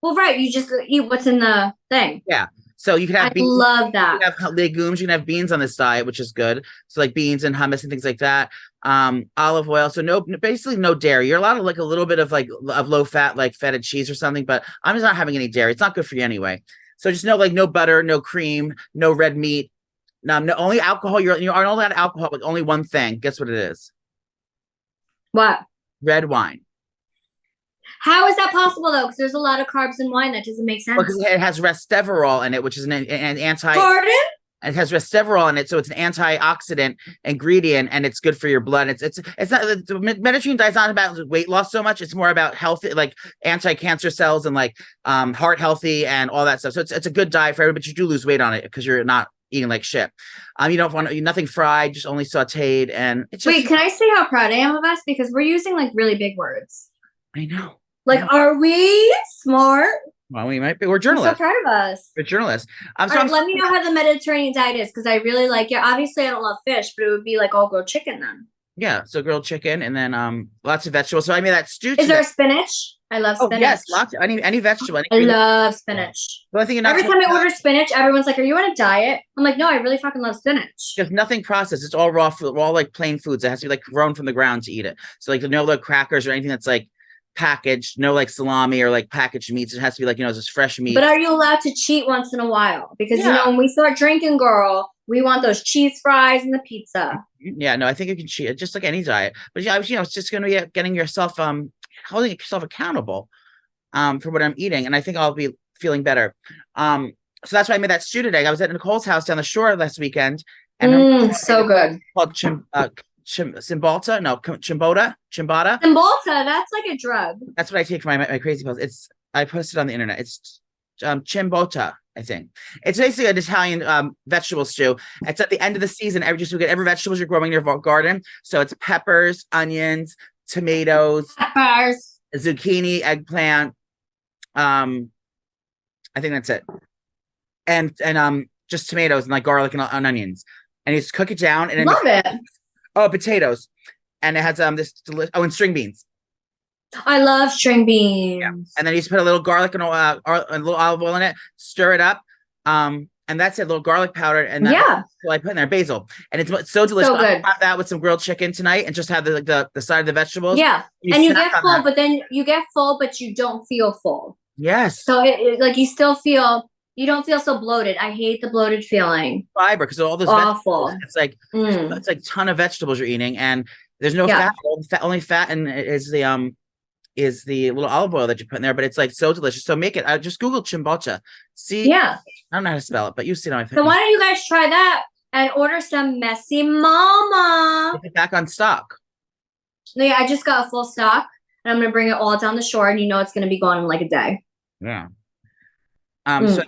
S3: Well, right. You just eat what's in the thing.
S2: Yeah. So you can have
S3: I
S2: beans.
S3: love that.
S2: You can have legumes. You can have beans on this diet, which is good. So like beans and hummus and things like that. Olive oil. So basically no dairy. You're allowed to like a little bit of like of low fat, like feta cheese or something, but I'm just not having any dairy. It's not good for you anyway. So just no butter, no cream, no red meat. No only alcohol. You're only allowed alcohol with only one thing. Guess what it is?
S3: What?
S2: Red wine.
S3: How is that possible though? Because there's a lot of carbs in wine. That doesn't make sense.
S2: Because it has resveratrol in it, which is an anti.
S3: Pardon?
S2: It has resveratrol in it, so it's an antioxidant ingredient, and it's good for your blood. It's not the Mediterranean diet's not about weight loss so much. It's more about healthy, like anti-cancer cells and like heart healthy and all that stuff. So it's a good diet for everybody, but you do lose weight on it because you're not eating like shit. You don't want nothing fried, just only sautéed, and it's just.
S3: Wait, can I say how proud I am of us? Because we're using like really big words.
S2: I know.
S3: Like, are we smart?
S2: Well, we might be. We're
S3: I'm
S2: journalists.
S3: so proud of us.
S2: We're journalists.
S3: All right, let me know how the Mediterranean diet is because I really like it. Obviously, I don't love fish, but it would be like all grilled chicken then.
S2: Yeah, so grilled chicken and then lots of vegetables. So I made that stew.
S3: Is there spinach? I love spinach.
S2: Yes, lots. Any vegetable.
S3: I love spinach.
S2: The only thing
S3: Every time I order spinach, everyone's like, "Are you on a diet?" I'm like, "No, I really fucking love spinach."
S2: There's nothing processed. It's all raw food, all like plain foods. It has to be like grown from the ground to eat it. So like no like crackers or anything that's like packaged, no like salami or like packaged meats. It has to be like, just fresh meat.
S3: But are you allowed to cheat once in a while? Because when we start drinking, girl, we want those cheese fries and the pizza.
S2: Yeah, no, I think you can cheat just like any diet. But it's just gonna be getting yourself holding yourself accountable for what I'm eating. And I think I'll be feeling better. So that's why I made that stew today. I was at Nicole's house down the shore last weekend. And
S3: so good.
S2: Called Chimbota.
S3: Chimbota, that's like a drug.
S2: That's what I take for my crazy pills. I posted on the internet. It's Chimbota, I think. It's basically an Italian vegetable stew. It's at the end of the season. Every vegetables you're growing in your garden. So it's peppers, onions, tomatoes, zucchini, eggplant. I think that's it. And just tomatoes and like garlic and onions. And you just cook it down and
S3: love it.
S2: Oh, potatoes. And it has and string beans.
S3: I love string beans.
S2: Yeah. And then you just put a little garlic and a little olive oil in it, stir it up. And that's it, a little garlic powder. And I put in there basil. And it's so delicious.
S3: So good.
S2: I'll have that with some grilled chicken tonight and just have the side of the vegetables.
S3: Yeah. And you get full, but then you get full, but you don't feel full.
S2: Yes.
S3: So it like you still feel, you don't feel so bloated. I hate the bloated feeling.
S2: Fiber, because all those
S3: awful.
S2: Vegetables, it's like a ton of vegetables you're eating, and there's no fat. Only fat and is the little olive oil that you put in there, but it's like so delicious. So make it. I just Google Chimbocha. See, I don't know how to spell it, but you see it on my face.
S3: So why don't you guys try that and order some Messy Mama?
S2: Get it back on stock.
S3: No, yeah, I just got a full stock, and I'm gonna bring it all down the shore, and it's gonna be gone in like a day.
S2: Yeah. So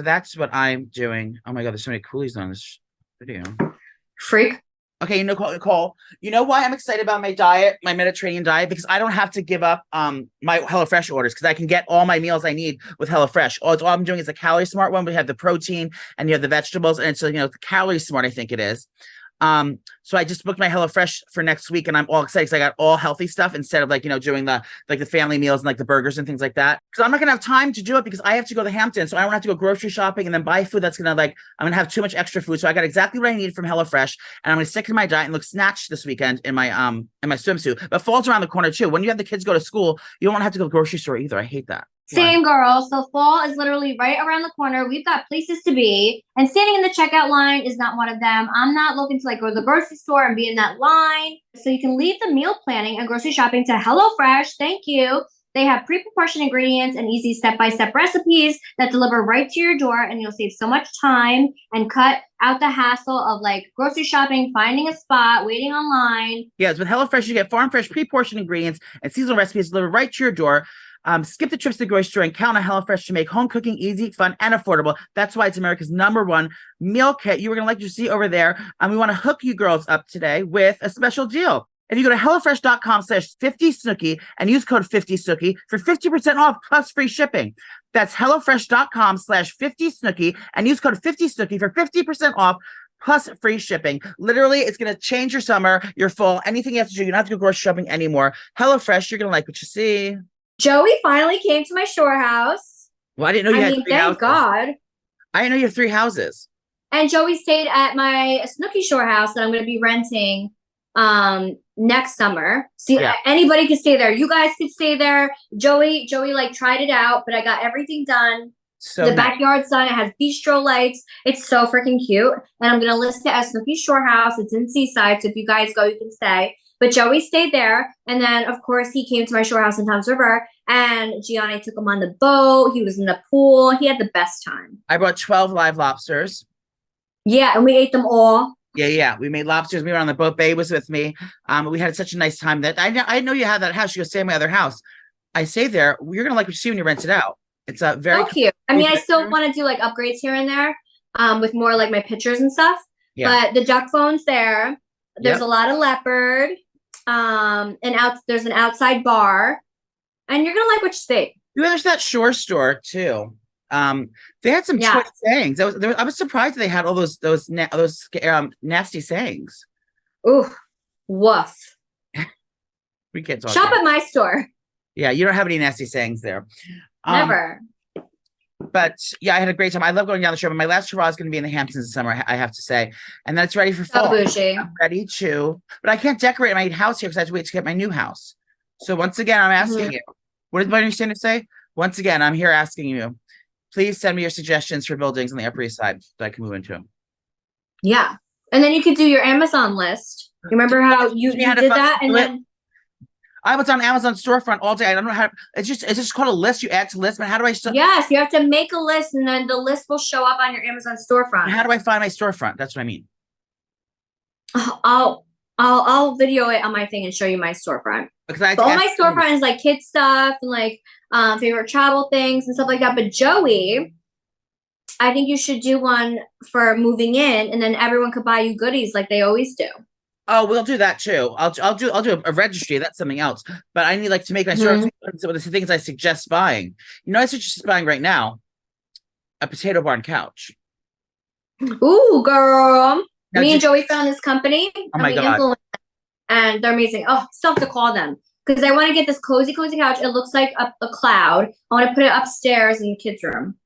S2: that's what I'm doing. Oh my god, there's so many coolies on this video.
S3: Freak.
S2: Okay, Nicole, you know why I'm excited about my diet, my Mediterranean diet? Because I don't have to give up my HelloFresh orders because I can get all my meals I need with HelloFresh. All I'm doing is a Calorie Smart one. We have the protein and you have the vegetables, and it's the Calorie Smart, I think it is. So I just booked my HelloFresh for next week, and I'm all excited because I got all healthy stuff instead of like, doing the family meals and like the burgers and things like that. Because I'm not gonna have time to do it because I have to go to Hamptons, so I don't have to go grocery shopping and then buy food that's gonna I'm gonna have too much extra food. So I got exactly what I need from HelloFresh, and I'm gonna stick to my diet and look snatched this weekend in my swimsuit. But fall's around the corner too. When you have the kids go to school, you don't want to have to go to the grocery store either. I hate that.
S3: Same, girl. So fall is literally right around the corner. We've got places to be, and standing in the checkout line is not one of them. I'm not looking to go to the grocery store and be in that line. So you can leave the meal planning and grocery shopping to HelloFresh. Thank you. They have pre-proportioned ingredients and easy step-by-step recipes that deliver right to your door, and you'll save so much time and cut out the hassle of grocery shopping, finding a spot, waiting online.
S2: Yes, with HelloFresh, you get farm fresh pre-portioned ingredients and seasonal recipes delivered right to your door. Skip the trips to the grocery store and count on HelloFresh to make home cooking easy, fun, and affordable. That's why it's America's #1 meal kit. You were going to like to see over there. We want to hook you girls up today with a special deal. If you go to HelloFresh.com/50Snooki and use code 50Snooki for 50% off plus free shipping. That's HelloFresh.com/50Snooki and use code 50Snooki for 50% off plus free shipping. Literally, it's going to change your summer, your fall, anything you have to do. You don't have to go grocery shopping anymore. HelloFresh, you're going to like what you see.
S3: Joey finally came to my shore house.
S2: Well, I didn't know you had 3 houses.
S3: Thank God.
S2: I didn't know you have 3 houses.
S3: And Joey stayed at my Snooki shore house that I'm going to be renting next summer. See, anybody could stay there. You guys could stay there. Joey tried it out, but I got everything done. So the backyard's done. It has bistro lights. It's so freaking cute. And I'm going to list it as Snooki shore house. It's in Seaside, so if you guys go, you can stay. But Joey stayed there. And then, of course, he came to my shore house in Tom's River. And Gianni took him on the boat. He was in the pool. He had the best time.
S2: I brought 12 live lobsters.
S3: Yeah, and we ate them all.
S2: Yeah. We made lobsters. We were on the boat. Babe was with me. We had such a nice time. That I know you have that house. You go stay in my other house. I stay there. You're going to like what you see when you rent it out. It's a very
S3: cute. I mean, I still want to do upgrades here and there with more my pictures and stuff. Yeah. But the duck phone's there. There's a lot of leopard. There's an outside bar, and you're gonna like what you see.
S2: There's that shore store too. They had some choice sayings. I was surprised they had all those nasty sayings.
S3: Ooh, woof.
S2: We can't talk.
S3: Shop at my store.
S2: Yeah, you don't have any nasty sayings there.
S3: Never.
S2: But yeah, I had a great time. I love going down the shore. But my last hurrah is going to be in the Hamptons this summer, I have to say, and then it's ready for fall.
S3: Bougie.
S2: I'm ready to, but I can't decorate my house here because I have to wait to get my new house. So once again, I'm asking you. What did my understanding say? Once again, I'm here asking you. Please send me your suggestions for buildings on the Upper East Side that I can move into.
S3: Yeah, and then you could do your Amazon list. You remember how you did that, and then.
S2: I was on Amazon storefront all day. I don't know how. It's just called a list. You add to list, but how do I?
S3: Yes, you have to make a list, and then the list will show up on your Amazon storefront.
S2: How do I find my storefront? That's what I mean.
S3: I'll video it on my thing and show you my storefront.
S2: Because
S3: all my storefront is kid stuff and favorite travel things and stuff like that. But Joey, I think you should do one for moving in, and then everyone could buy you goodies like they always do.
S2: Oh, we'll do that too. I'll do a registry. That's something else. But I need to make my store. So the things I suggest buying. I suggest buying right now a potato barn couch.
S3: Ooh, girl. Me and Joey found this company.
S2: Oh my God.
S3: And they're amazing. Oh, still have to call them because I want to get this cozy couch. It looks like a cloud. I want to put it upstairs in the kids' room.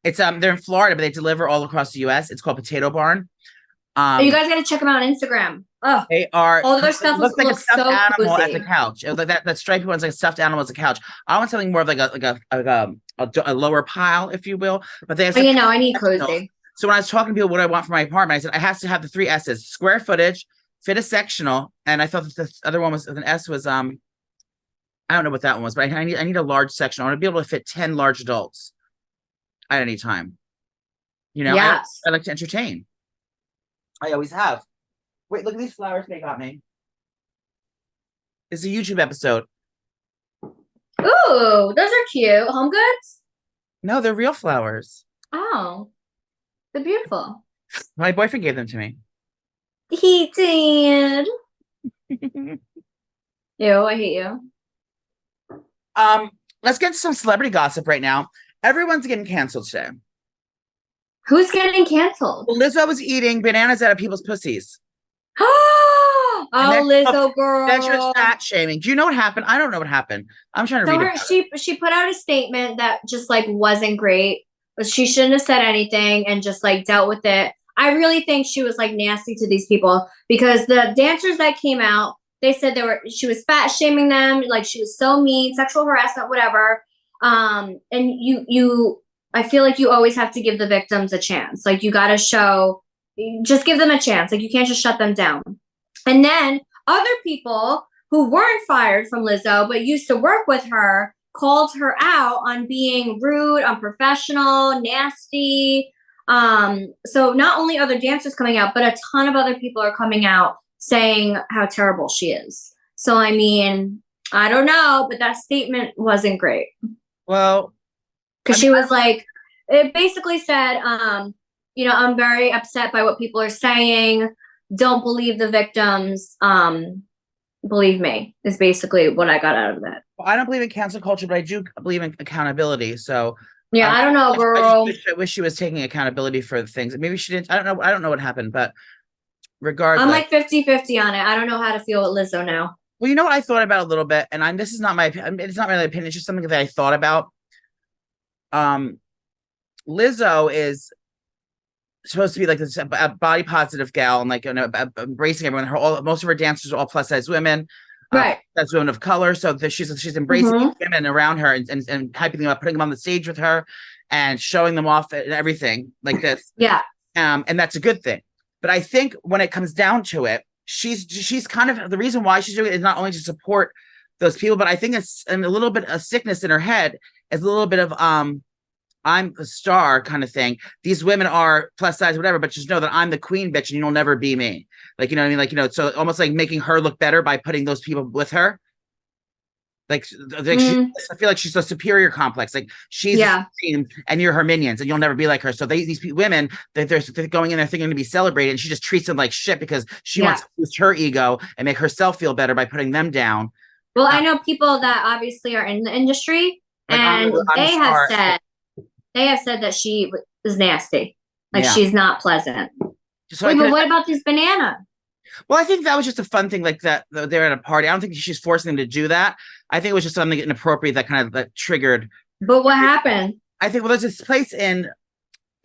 S2: It's they're in Florida, but they deliver all across the U.S. It's called Potato Barn.
S3: You guys got to check them out on Instagram. Oh,
S2: they are.
S3: All their stuff looks like a stuffed animal
S2: at the couch. That stripy one's like a stuffed animal as a couch. I want something more of a lower pile, if you will. But they have.
S3: I need cozy.
S2: So when I was talking to people what I want for my apartment, I said I have to have the 3 S's: square footage, fit a sectional, and I thought that the other one was an S was I don't know what that one was, but I need a large section. I want to be able to fit 10 large adults at any time.
S3: Yes.
S2: I like to entertain. I always have. Wait, look at these flowers they got me. It's a YouTube episode.
S3: Ooh, those are cute. Home goods?
S2: No, they're real flowers.
S3: Oh, they're beautiful.
S2: My boyfriend gave them to me.
S3: He did. Ew, I hate you.
S2: Let's get to some celebrity gossip right now. Everyone's getting canceled today.
S3: Who's getting canceled?
S2: Well, Lizzo was eating bananas out of people's pussies.
S3: Oh, Lizzo girl.
S2: Then she was fat shaming. Do you know what happened? I don't know what happened. I'm trying to read it.
S3: She put out a statement that just like wasn't great. But she shouldn't have said anything and just like dealt with it. I really think she was like nasty to these people because the dancers that came out, they said she was fat shaming them, like she was so mean, sexual harassment, whatever. And I feel like you always have to give the victims a chance. Like you got to just give them a chance. Like you can't just shut them down. And then other people who weren't fired from Lizzo but used to work with her called her out on being rude, unprofessional, nasty. So not only other dancers coming out, but a ton of other people are coming out saying how terrible she is. So, I mean, I don't know, but that statement wasn't great.
S2: Well,
S3: because she was like, it basically said, I'm very upset by what people are saying. Don't believe the victims. Believe me, is basically what I got out of that.
S2: Well, I don't believe in cancel culture, but I do believe in accountability. So
S3: yeah, I don't know, girl.
S2: I wish she was taking accountability for the things. Maybe she didn't. I don't know. I don't know what happened, but regardless,
S3: I'm like 50-50 on it. I don't know how to feel with Lizzo now.
S2: Well, you know what I thought about a little bit, and this is not my opinion. It's not really an opinion. It's just something that I thought about. Lizzo is supposed to be like this a body positive gal and like embracing everyone. Most of her dancers are all plus size women,
S3: right?
S2: That's women of color. So she's embracing women around her and hyping them up, putting them on the stage with her, and showing them off and everything like this.
S3: Yeah.
S2: And that's a good thing. But I think when it comes down to it, she's kind of the reason why she's doing it is not only to support those people, but I think it's a little bit of sickness in her head. It's a little bit of I'm a star kind of thing. These women are plus size, whatever, but just know that I'm the queen bitch and you'll never be me. Like, you know what I mean? Like, so almost like making her look better by putting those people with her. I feel like she's a superior complex. Like she's queen and you're her minions and you'll never be like her. So these women, they're going in there thinking to be celebrated and she just treats them like shit because she wants to boost her ego and make herself feel better by putting them down.
S3: Well, I know people that obviously are in the industry and they have said that she is nasty. Like she's not pleasant. So but what about this banana?
S2: Well, I think that was just a fun thing like that. They're at a party. I don't think she's forcing them to do that. I think it was just something inappropriate that kind of triggered.
S3: But what happened?
S2: I think, there's this place in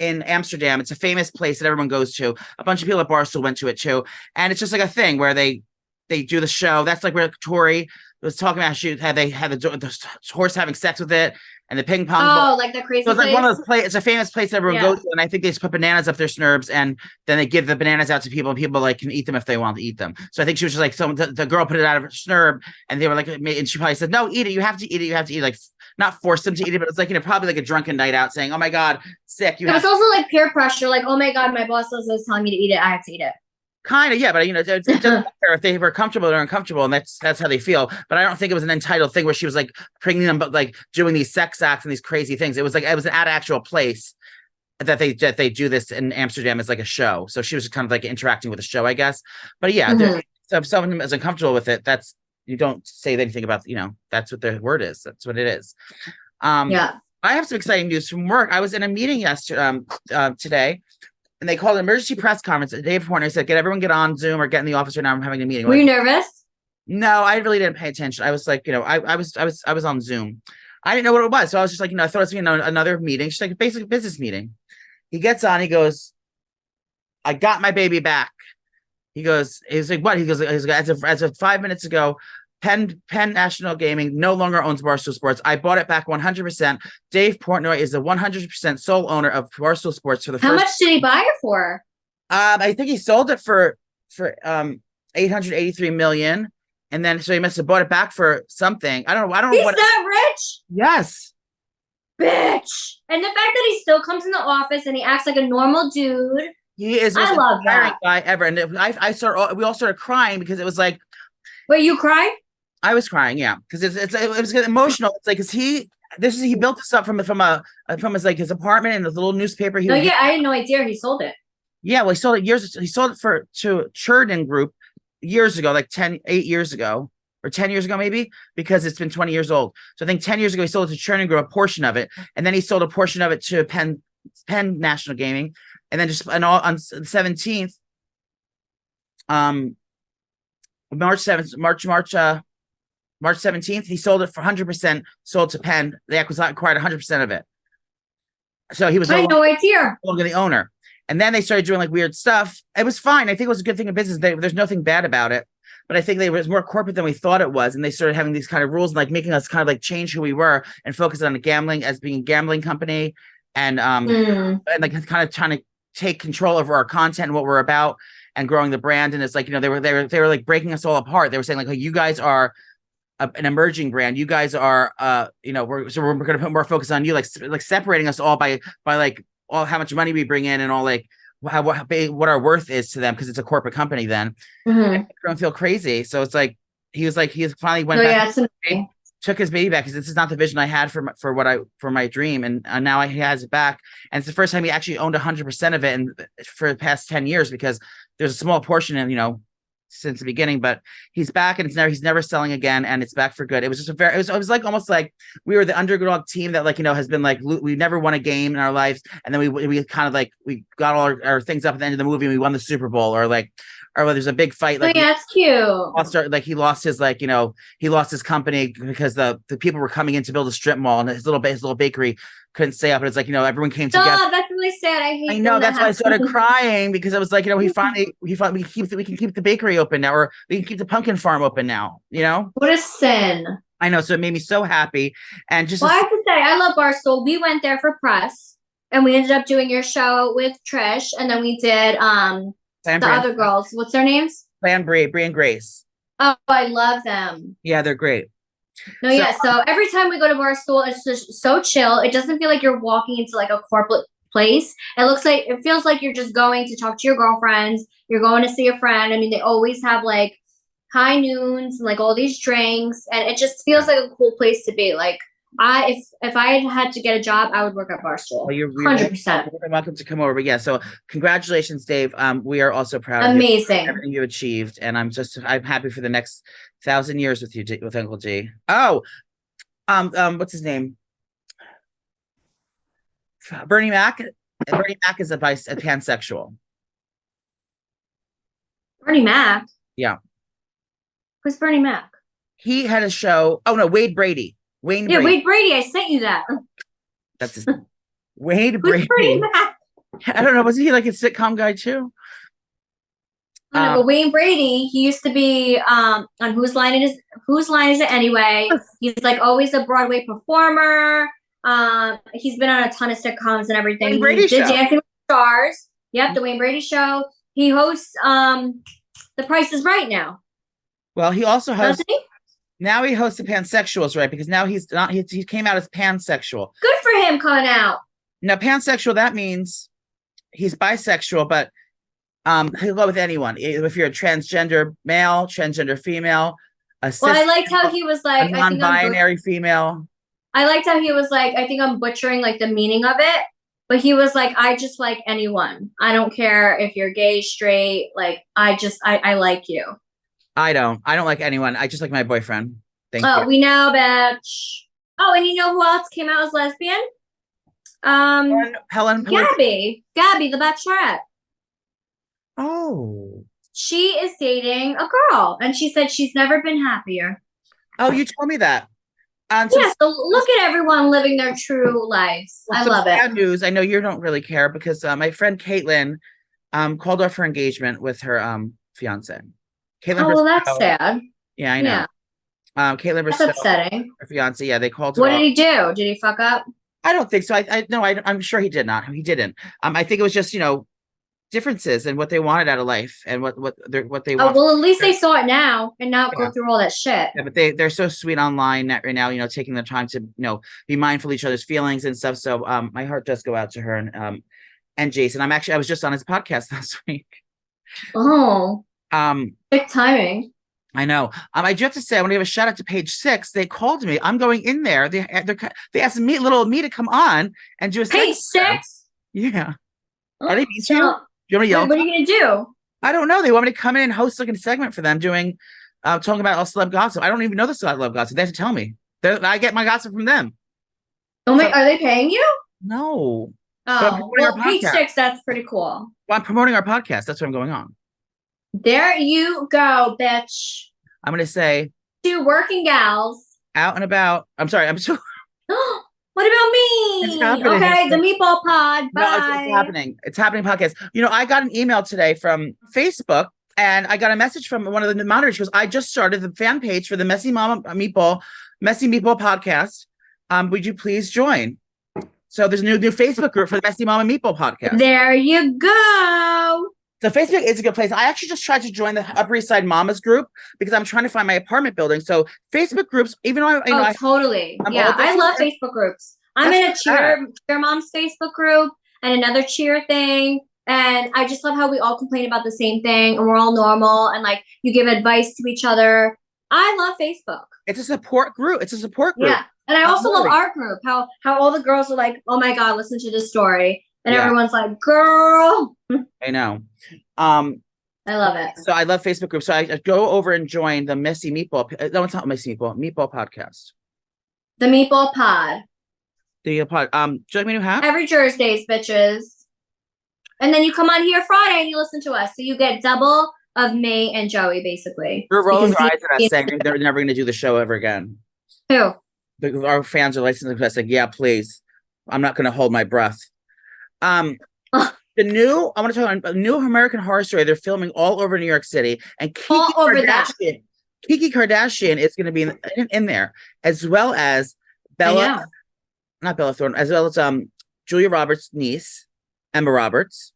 S2: Amsterdam. It's a famous place that everyone goes to. A bunch of people at Barstool went to it too. And it's just like a thing where they do the show. That's like where Tori was talking about they had the horse having sex with it and the ping pong ball.
S3: Like the crazy
S2: so it's like one of those places. It's a famous place that everyone goes to, and I think they just put bananas up their snurbs and then they give the bananas out to people and people like can eat them if they want to eat them. So I think she was just like the girl put it out of her snurb and they were like, and she probably said, no, eat it, you have to eat it, you have to eat it. Like not force them to eat it, but it's like, probably like a drunken night out saying, oh my God, sick.
S3: It's also like peer pressure, like, oh my God, my boss is telling me to eat it, I have to eat it.
S2: Kind of, yeah, but it doesn't matter if they were comfortable or uncomfortable, and that's how they feel. But I don't think it was an entitled thing where she was like bringing them, but like doing these sex acts and these crazy things. It was an actual place that they do this in Amsterdam as like a show. So she was just kind of like interacting with the show, I guess. But yeah, so if someone is uncomfortable with it, you don't say anything about that's what the word is. That's what it is. I have some exciting news from work. I was in a meeting today. And they called an emergency press conference. Dave Portner said, get on Zoom or get in the office right now. I'm having a meeting.
S3: Were you nervous?
S2: No, I really didn't pay attention. I was like, I was on Zoom. I didn't know what it was. So I was just like, I thought it was another meeting. She's like, basically a business meeting. He gets on, he goes, I got my baby back. He's like, what? He goes, as of 5 minutes ago, Penn National Gaming no longer owns Barstool Sports. I bought it back 100%. Dave Portnoy is the 100% sole owner of Barstool Sports for the
S3: How much did he buy it for?
S2: I think he sold it for $883 million, and then so he must have bought it back for something. I don't know.
S3: He's that rich?
S2: Yes.
S3: Bitch. And the fact that he still comes in the office and he acts like a normal dude.
S2: He is.
S3: I love that
S2: guy ever. And we all started crying because it was like.
S3: Wait, you cried?
S2: I was crying, yeah, because it was emotional. It's like, he built this up from his his apartment and the little newspaper.
S3: I had no idea he sold it.
S2: Yeah, well, he sold it to Churden Group years ago, like 8 years ago or 10 years ago, maybe, because it's been 20 years old. So I think 10 years ago he sold it to Churden Group, a portion of it, and then he sold a portion of it to Penn National Gaming, and then on the 17th. um March 7th, March 17th, he sold it for 100%, sold to Penn. The acquisition acquired 100% of it. So he was
S3: I had no idea.
S2: no longer the owner. And then they started doing like weird stuff. It was fine. I think it was a good thing in business. There's nothing bad about it. But I think it was more corporate than we thought it was. And they started having these kind of rules and like making us kind of like change who we were and focus on the gambling as being a gambling company and like kind of trying to take control over our content and what we're about and growing the brand. And it's like, they were like breaking us all apart. They were saying like, oh, you guys are an emerging brand. You guys are, we're going to put more focus on you, like separating us all by like all how much money we bring in and all like how big, what our worth is to them. Cause it's a corporate company then. I don't feel crazy. So it's like, he finally went back, took his baby back. Cause this is not the vision I had for my dream. And now he has it back. And it's the first time he actually owned 100% of it. And for the past 10 years, because there's a small portion of, since the beginning, but he's back and he's never selling again, and it's back for good. It was just it was like almost like we were the underdog team that has been like we never won a game in our lives, and then we kind of like we got all our things up at the end of the movie and we won the Super Bowl, or there's a big fight like
S3: that's cute.
S2: He lost his he lost his company because the people were coming in to build a strip mall and his little bakery couldn't stay up, and it's like everyone came together.
S3: Oh, that's really sad. I know
S2: that's why I started crying, because I was like, we finally we can keep the bakery open now, or we can keep the pumpkin farm open now.
S3: What a sin.
S2: I know, so it made me so happy. And just
S3: I have to say, I love Barstool. We went there for press, and we ended up doing your show with Trish, and then we did other girls. What's their names? Brie
S2: and Grace.
S3: Oh, I love them.
S2: Yeah, they're great.
S3: So every time we go to Barstool, it's just so chill. It doesn't feel like you're walking into like a corporate place. It feels like you're just going to talk to your girlfriends. You're going to see a friend. I mean, they always have like high noons and like all these drinks, and it just feels like a cool place to be. Like if I had to get a job, I would work at Barstool. Well, you're 100%.
S2: Welcome to come over. But yeah, so congratulations, Dave. We are also proud of everything you achieved, and I'm happy for the next 1,000 years with you, with Uncle G. Oh, what's his name? Bernie Mac. Bernie Mac is a pansexual.
S3: Bernie Mac.
S2: Yeah.
S3: Who's Bernie Mac?
S2: He had a show. Oh no, Wade Brady.
S3: Wade Brady. I sent you that.
S2: That's his name. Wade Brady. I don't know. Was he like a sitcom guy too?
S3: But Wayne Brady, he used to be on Whose Line Is It Anyway? He's like always a Broadway performer. He's been on a ton of sitcoms and everything.
S2: Wayne Brady
S3: he did
S2: show.
S3: Dancing with the Stars. Yep, the Wayne Brady Show. He hosts The Price Is Right now.
S2: Well, he also hosts.
S3: Doesn't he?
S2: Now he hosts the pansexuals, right? Because now he's not. He came out as pansexual.
S3: Good for him coming out.
S2: Now, pansexual, that means he's bisexual, but he'll go with anyone. If you're a transgender male, transgender female,
S3: I liked how he was like
S2: a non-binary female.
S3: I liked how he was like, I think I'm butchering like the meaning of it, but he was like, I just like anyone. I don't care if you're gay, straight. Like I like you.
S2: I don't like anyone. I just like my boyfriend. Thank you.
S3: We know, bitch. Oh, and you know who else came out as lesbian?
S2: Helen
S3: Gabby, the Bachelorette.
S2: Oh.
S3: She is dating a girl, and she said she's never been happier.
S2: Oh, you told me that.
S3: So look at everyone living their true lives. I love it.
S2: Bad news. I know you don't really care because my friend Caitlin called off her engagement with her fiance. Caitlin
S3: well, that's sad.
S2: Yeah, I know.
S3: Yeah.
S2: Caitlin
S3: That's upsetting.
S2: Her fiance. Yeah, they called her.
S3: What did he do? Did he fuck up?
S2: I don't think so. I'm sure he did not. He didn't. I think it was just differences in what they wanted out of life and what they want.
S3: Oh well, at least they saw it now and not go through all that shit.
S2: Yeah, but they're so sweet online right now. Taking the time to be mindful of each other's feelings and stuff. So my heart does go out to her and Jason. I was just on his podcast last week.
S3: Oh. Big timing.
S2: I know. I do have to say, I want to give a shout out to Page 6. They called me. I'm going in there. They asked me to come on and do a
S3: Page 6.
S2: Yeah. Are they meet you? Do you want me to yell?
S3: What are you gonna do?
S2: I don't know. They want me to come in and host like a segment for them, doing talking about all celeb gossip. I don't even know the celeb gossip. They have to tell me. I get my gossip from them.
S3: Oh my! Are they paying you?
S2: No.
S3: Oh, well, Page 6. That's pretty cool.
S2: Well, I'm promoting our podcast. That's what I'm going on.
S3: There you go, bitch.
S2: I'm going to say
S3: 2 working gals.
S2: out and about. I'm sorry. I'm so.
S3: What about me?
S2: It's happening.
S3: Okay, the Meatball Pod. Bye.
S2: No, it's happening. It's happening podcast. You know, I got an email today from Facebook and I got a message from one of the moderators. She goes, I just started the fan page for the Messy Meatball podcast. Would you please join? So there's a new Facebook group for the Messy Mama Meatball podcast.
S3: There you go.
S2: So Facebook is a good place. I actually just tried to join the Upper East Side Mamas group because I'm trying to find my apartment building. So Facebook groups, even though
S3: totally. I love Facebook groups. I'm in a cheer moms Facebook group and another cheer thing. And I just love how we all complain about the same thing and we're all normal and like you give advice to each other. I love Facebook.
S2: It's a support group.
S3: Yeah. And I also love our group, how all the girls are like, oh my God, listen to this story. And everyone's like, girl.
S2: I know.
S3: I love it.
S2: So I love Facebook groups. So I go over and join the Messy Meatball. No, it's not Messy Meatball podcast.
S3: The Meatball Pod.
S2: The pod. Do you like my new hat?
S3: Every Thursdays, bitches. And then you come on here Friday and you listen to us. So you get double of me and Joey, basically.
S2: We're rolling our eyes at us saying they're never going to do the show ever again.
S3: Who?
S2: Our fans are listening to us like, yeah, please. I'm not going to hold my breath. I want to talk about a new American Horror Story. They're filming all over New York City, and Kiki Kardashian is going to be in there, as well as not Bella Thorne, as well as Julia Roberts' niece, Emma Roberts.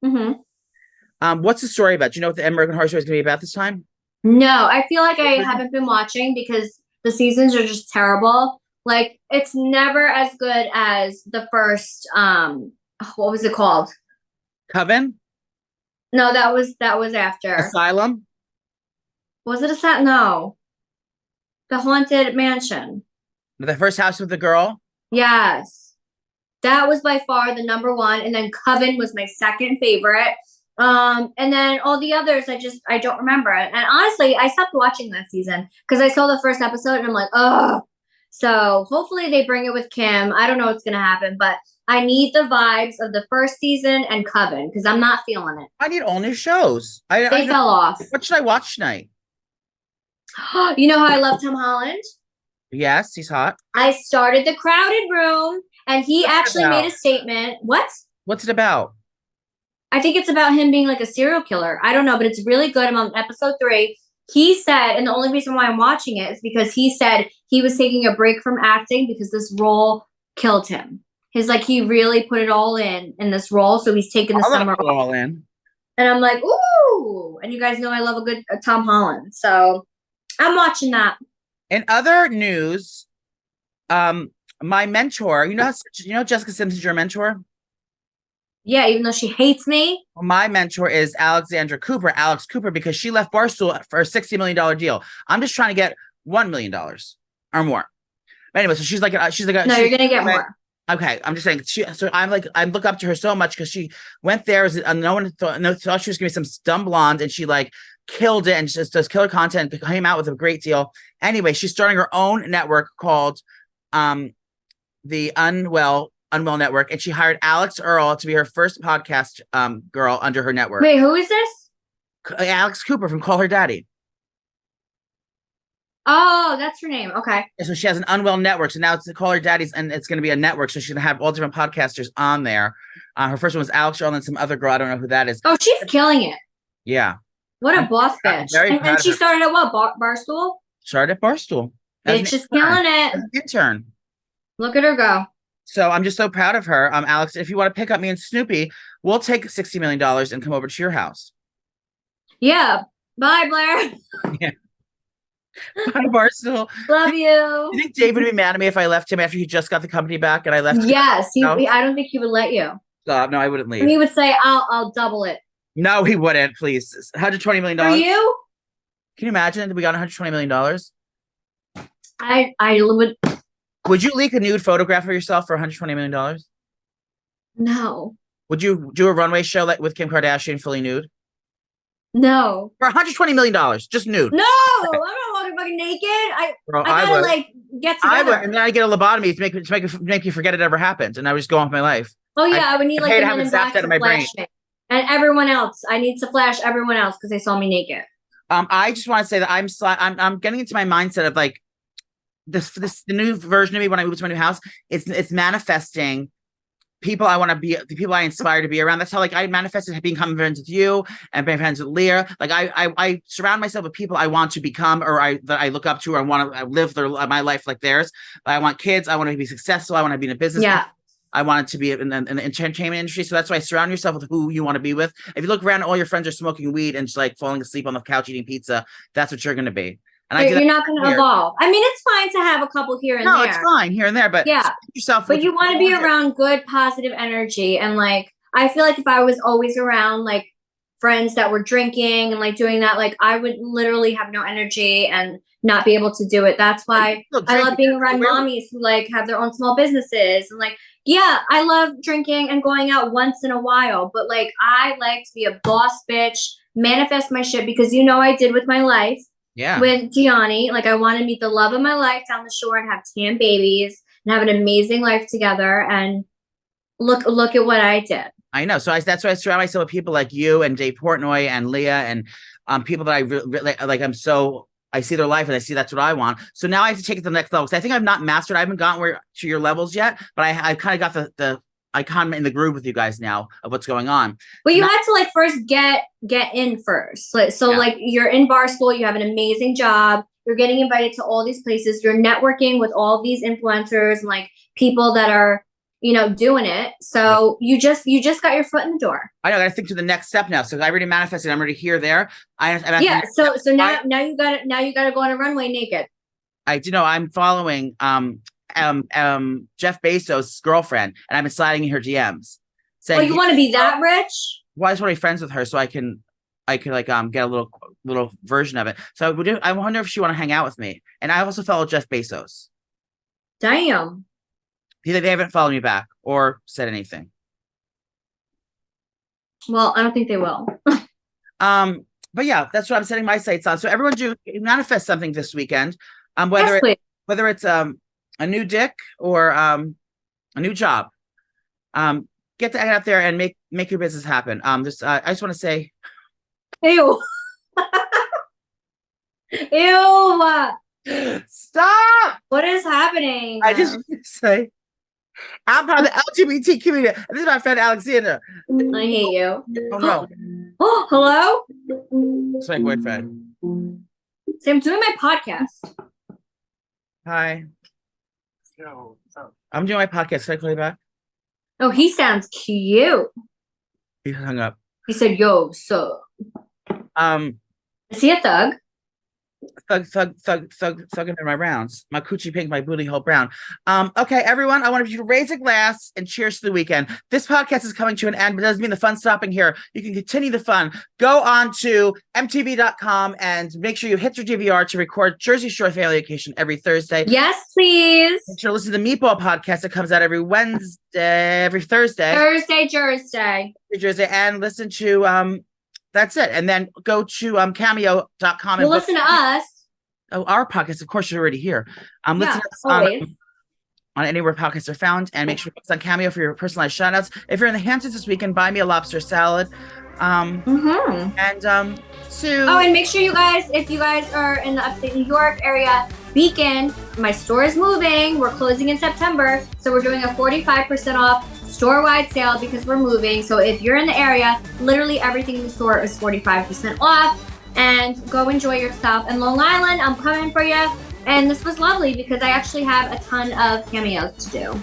S3: Mm-hmm.
S2: What's the story about? Do you know what the American Horror Story is going to be about this time?
S3: No, I feel like I haven't been watching because the seasons are just terrible. Like it's never as good as the first. What was it called?
S2: Coven?
S3: No, that was after
S2: Asylum.
S3: Was it No, the Haunted Mansion.
S2: The first house with the girl.
S3: Yes, that was by far the number one, and then Coven was my second favorite. And then all the others, I don't remember. And honestly, I stopped watching that season because I saw the first episode and I'm like, oh. So hopefully they bring it with Kim. I don't know what's gonna happen, but I need the vibes of the first season and Coven because I'm not feeling it.
S2: I need all new shows.
S3: They fell off.
S2: What should I watch tonight?
S3: You know how I love Tom Holland?
S2: Yes, he's hot.
S3: I started The Crowded Room, and he actually made a statement. What?
S2: What's it about?
S3: I think it's about him being like a serial killer. I don't know, but it's really good. I'm on episode 3. He said, and the only reason why I'm watching it is because he said he was taking a break from acting because this role killed him. He really put it all in this role, so he's taking the summer
S2: all in.
S3: And I'm like, ooh! And you guys know I love a good Tom Holland, so I'm watching that.
S2: In other news, my mentor, you know Jessica Simpson's your mentor?
S3: Yeah, even though she hates me.
S2: Well, my mentor is Alex Cooper, because she left Barstool for a $60 million deal. I'm just trying to get $1 million or more. But anyway, so she's like, no,
S3: you're gonna get more.
S2: Okay, I'm just saying. I look up to her so much because she went there. No one thought she was gonna be some dumb blonde, and she like killed it and just does killer content. Came out with a great deal. Anyway, she's starting her own network called the Unwell Network, and she hired Alex Earl to be her first podcast girl under her network.
S3: Wait, who is this?
S2: Alex Cooper from Call Her Daddy.
S3: Oh, that's her name. Okay.
S2: And so she has an Unwell Network. So now it's Call Her Daddy's, and it's going to be a network. So she's going to have all different podcasters on there. Her first one was Alex Earl and some other girl. I don't know who that is.
S3: Oh, she's killing it.
S2: Yeah.
S3: What a boss bitch. And she started at what? Barstool?
S2: Started at Barstool.
S3: Bitch is killing it.
S2: Intern.
S3: Look at her go.
S2: So I'm just so proud of her. Alex, if you want to pick up me and Snooki, we'll take $60 million and come over to your house.
S3: Yeah. Bye, Blair.
S2: Yeah. Bye, Barstool.
S3: Love you.
S2: Do you think David would be mad at me if I left him after he just got the company back and I left him?
S3: Yes. I don't think he would let you.
S2: No, I wouldn't leave.
S3: And he would say, I'll double it.
S2: No, he wouldn't, please. $120 million.
S3: For you?
S2: Can you imagine if we got $120 million?
S3: I would.
S2: Would you leak a nude photograph of yourself for $120 million?
S3: No.
S2: Would you do a runway show with Kim Kardashian fully nude?
S3: No.
S2: For $120 million, just nude.
S3: No, I'm not walking fucking naked. I gotta get together.
S2: I would, and then I get a lobotomy to make you forget it ever happened, and I would just go on with my life.
S3: Oh yeah, I would need like
S2: a minute back to my brain.
S3: And everyone else. I need to flash everyone else because they saw me naked.
S2: I just want to say that I'm getting into my mindset of like the new version of me when I move to my new house. It's manifesting people I want to be, the people I inspire to be around. That's how like I manifested becoming friends with you and being friends with Leah. Like I surround myself with people I want to become or that I look up to or I want to live my life like theirs. I want kids. I want to be successful. I want to be in a business.
S3: Yeah.
S2: I want to be in the entertainment industry. So that's why surround yourself with who you want to be with. If you look around, all your friends are smoking weed and just like falling asleep on the couch eating pizza. That's what you're going to be. And
S3: you're not going to evolve. I mean, it's fine to have a couple here and there.
S2: No, it's fine here and there, but
S3: yeah,
S2: yourself.
S3: But you want to be around good, positive energy. And like, I feel like if I was always around like friends that were drinking and like doing that, like I would literally have no energy and not be able to do it. That's why I love being around mommies who like have their own small businesses and like, yeah, I love drinking and going out once in a while, but like I like to be a boss bitch, manifest my shit because I did with my life.
S2: Yeah.
S3: With Gianni, like I want to meet the love of my life down the shore and have 10 babies and have an amazing life together. And look at what I did.
S2: I know. So that's why I surround myself with people like you and Dave Portnoy and Leah and people that I really like. I see their life and I see that's what I want. So now I have to take it to the next level. Because I think I've not mastered. I haven't gotten to your levels yet, but I kind of got the I kind of in the groove with you guys now of what's going on.
S3: But you had to like first get in first. Like you're in Barstool, you have an amazing job. You're getting invited to all these places. You're networking with all these influencers and like people that are, doing it. So you just got your foot in the door.
S2: I know. I got to think to the next step now. So I already manifested. I'm already here, there.
S3: So now you got to go on a runway naked.
S2: I do know. I'm following Jeff Bezos' girlfriend, and I've been sliding in her DMs.
S3: Saying, you want to be that rich?
S2: Well, I just want to be friends with her so I can like get a little version of it. So I wonder if she want to hang out with me. And I also follow Jeff Bezos.
S3: Damn.
S2: They haven't followed me back or said anything.
S3: Well, I don't think they will.
S2: But yeah, that's what I'm setting my sights on. So everyone do manifest something this weekend. Whether it's a new dick or a new job. Get that out there and make your business happen. I just want to say,
S3: ew. Ew.
S2: Stop.
S3: What is happening?
S2: I just want to say, I'm part of the LGBT community. This is my friend Alexander.
S3: I hate you.
S2: Oh no.
S3: Oh, hello?
S2: It's my boyfriend.
S3: See, I'm doing my podcast.
S2: Hi. I'm doing my podcast. Can I call you back?
S3: Oh, he sounds cute.
S2: He hung up.
S3: He said, yo, so. Is he a thug?
S2: Thugging in my rounds. My coochie pink, my booty hole brown. Okay, everyone, I want you to raise a glass and cheers to the weekend. This podcast is coming to an end, but it doesn't mean the fun's stopping here. You can continue the fun. Go on to mtv.com and make sure you hit your DVR to record Jersey Shore Family Vacation every Thursday.
S3: Yes, please.
S2: Make sure to listen to the Meatball podcast that comes out every Thursday. Thursday, and listen to that's it. And then go to cameo.com and
S3: listen to us.
S2: Oh, our podcast, of course, you're already here. Listen to us on anywhere podcasts are found, and make sure to focus on Cameo for your personalized shout-outs. If you're in the Hamptons this weekend, buy me a lobster salad. And
S3: make sure you guys, if you guys are in the upstate New York area, Beacon, my store is moving. We're closing in September, so we're doing a 45% off store-wide sale because we're moving. So if you're in the area, literally everything in the store is 45% off. And go enjoy yourself. And Long Island, I'm coming for you. And this was lovely because I actually have a ton of cameos to do.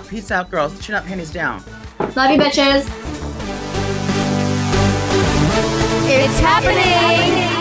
S2: Peace out, girls. Chin up, panties down.
S3: Love you, bitches.
S1: It's happening.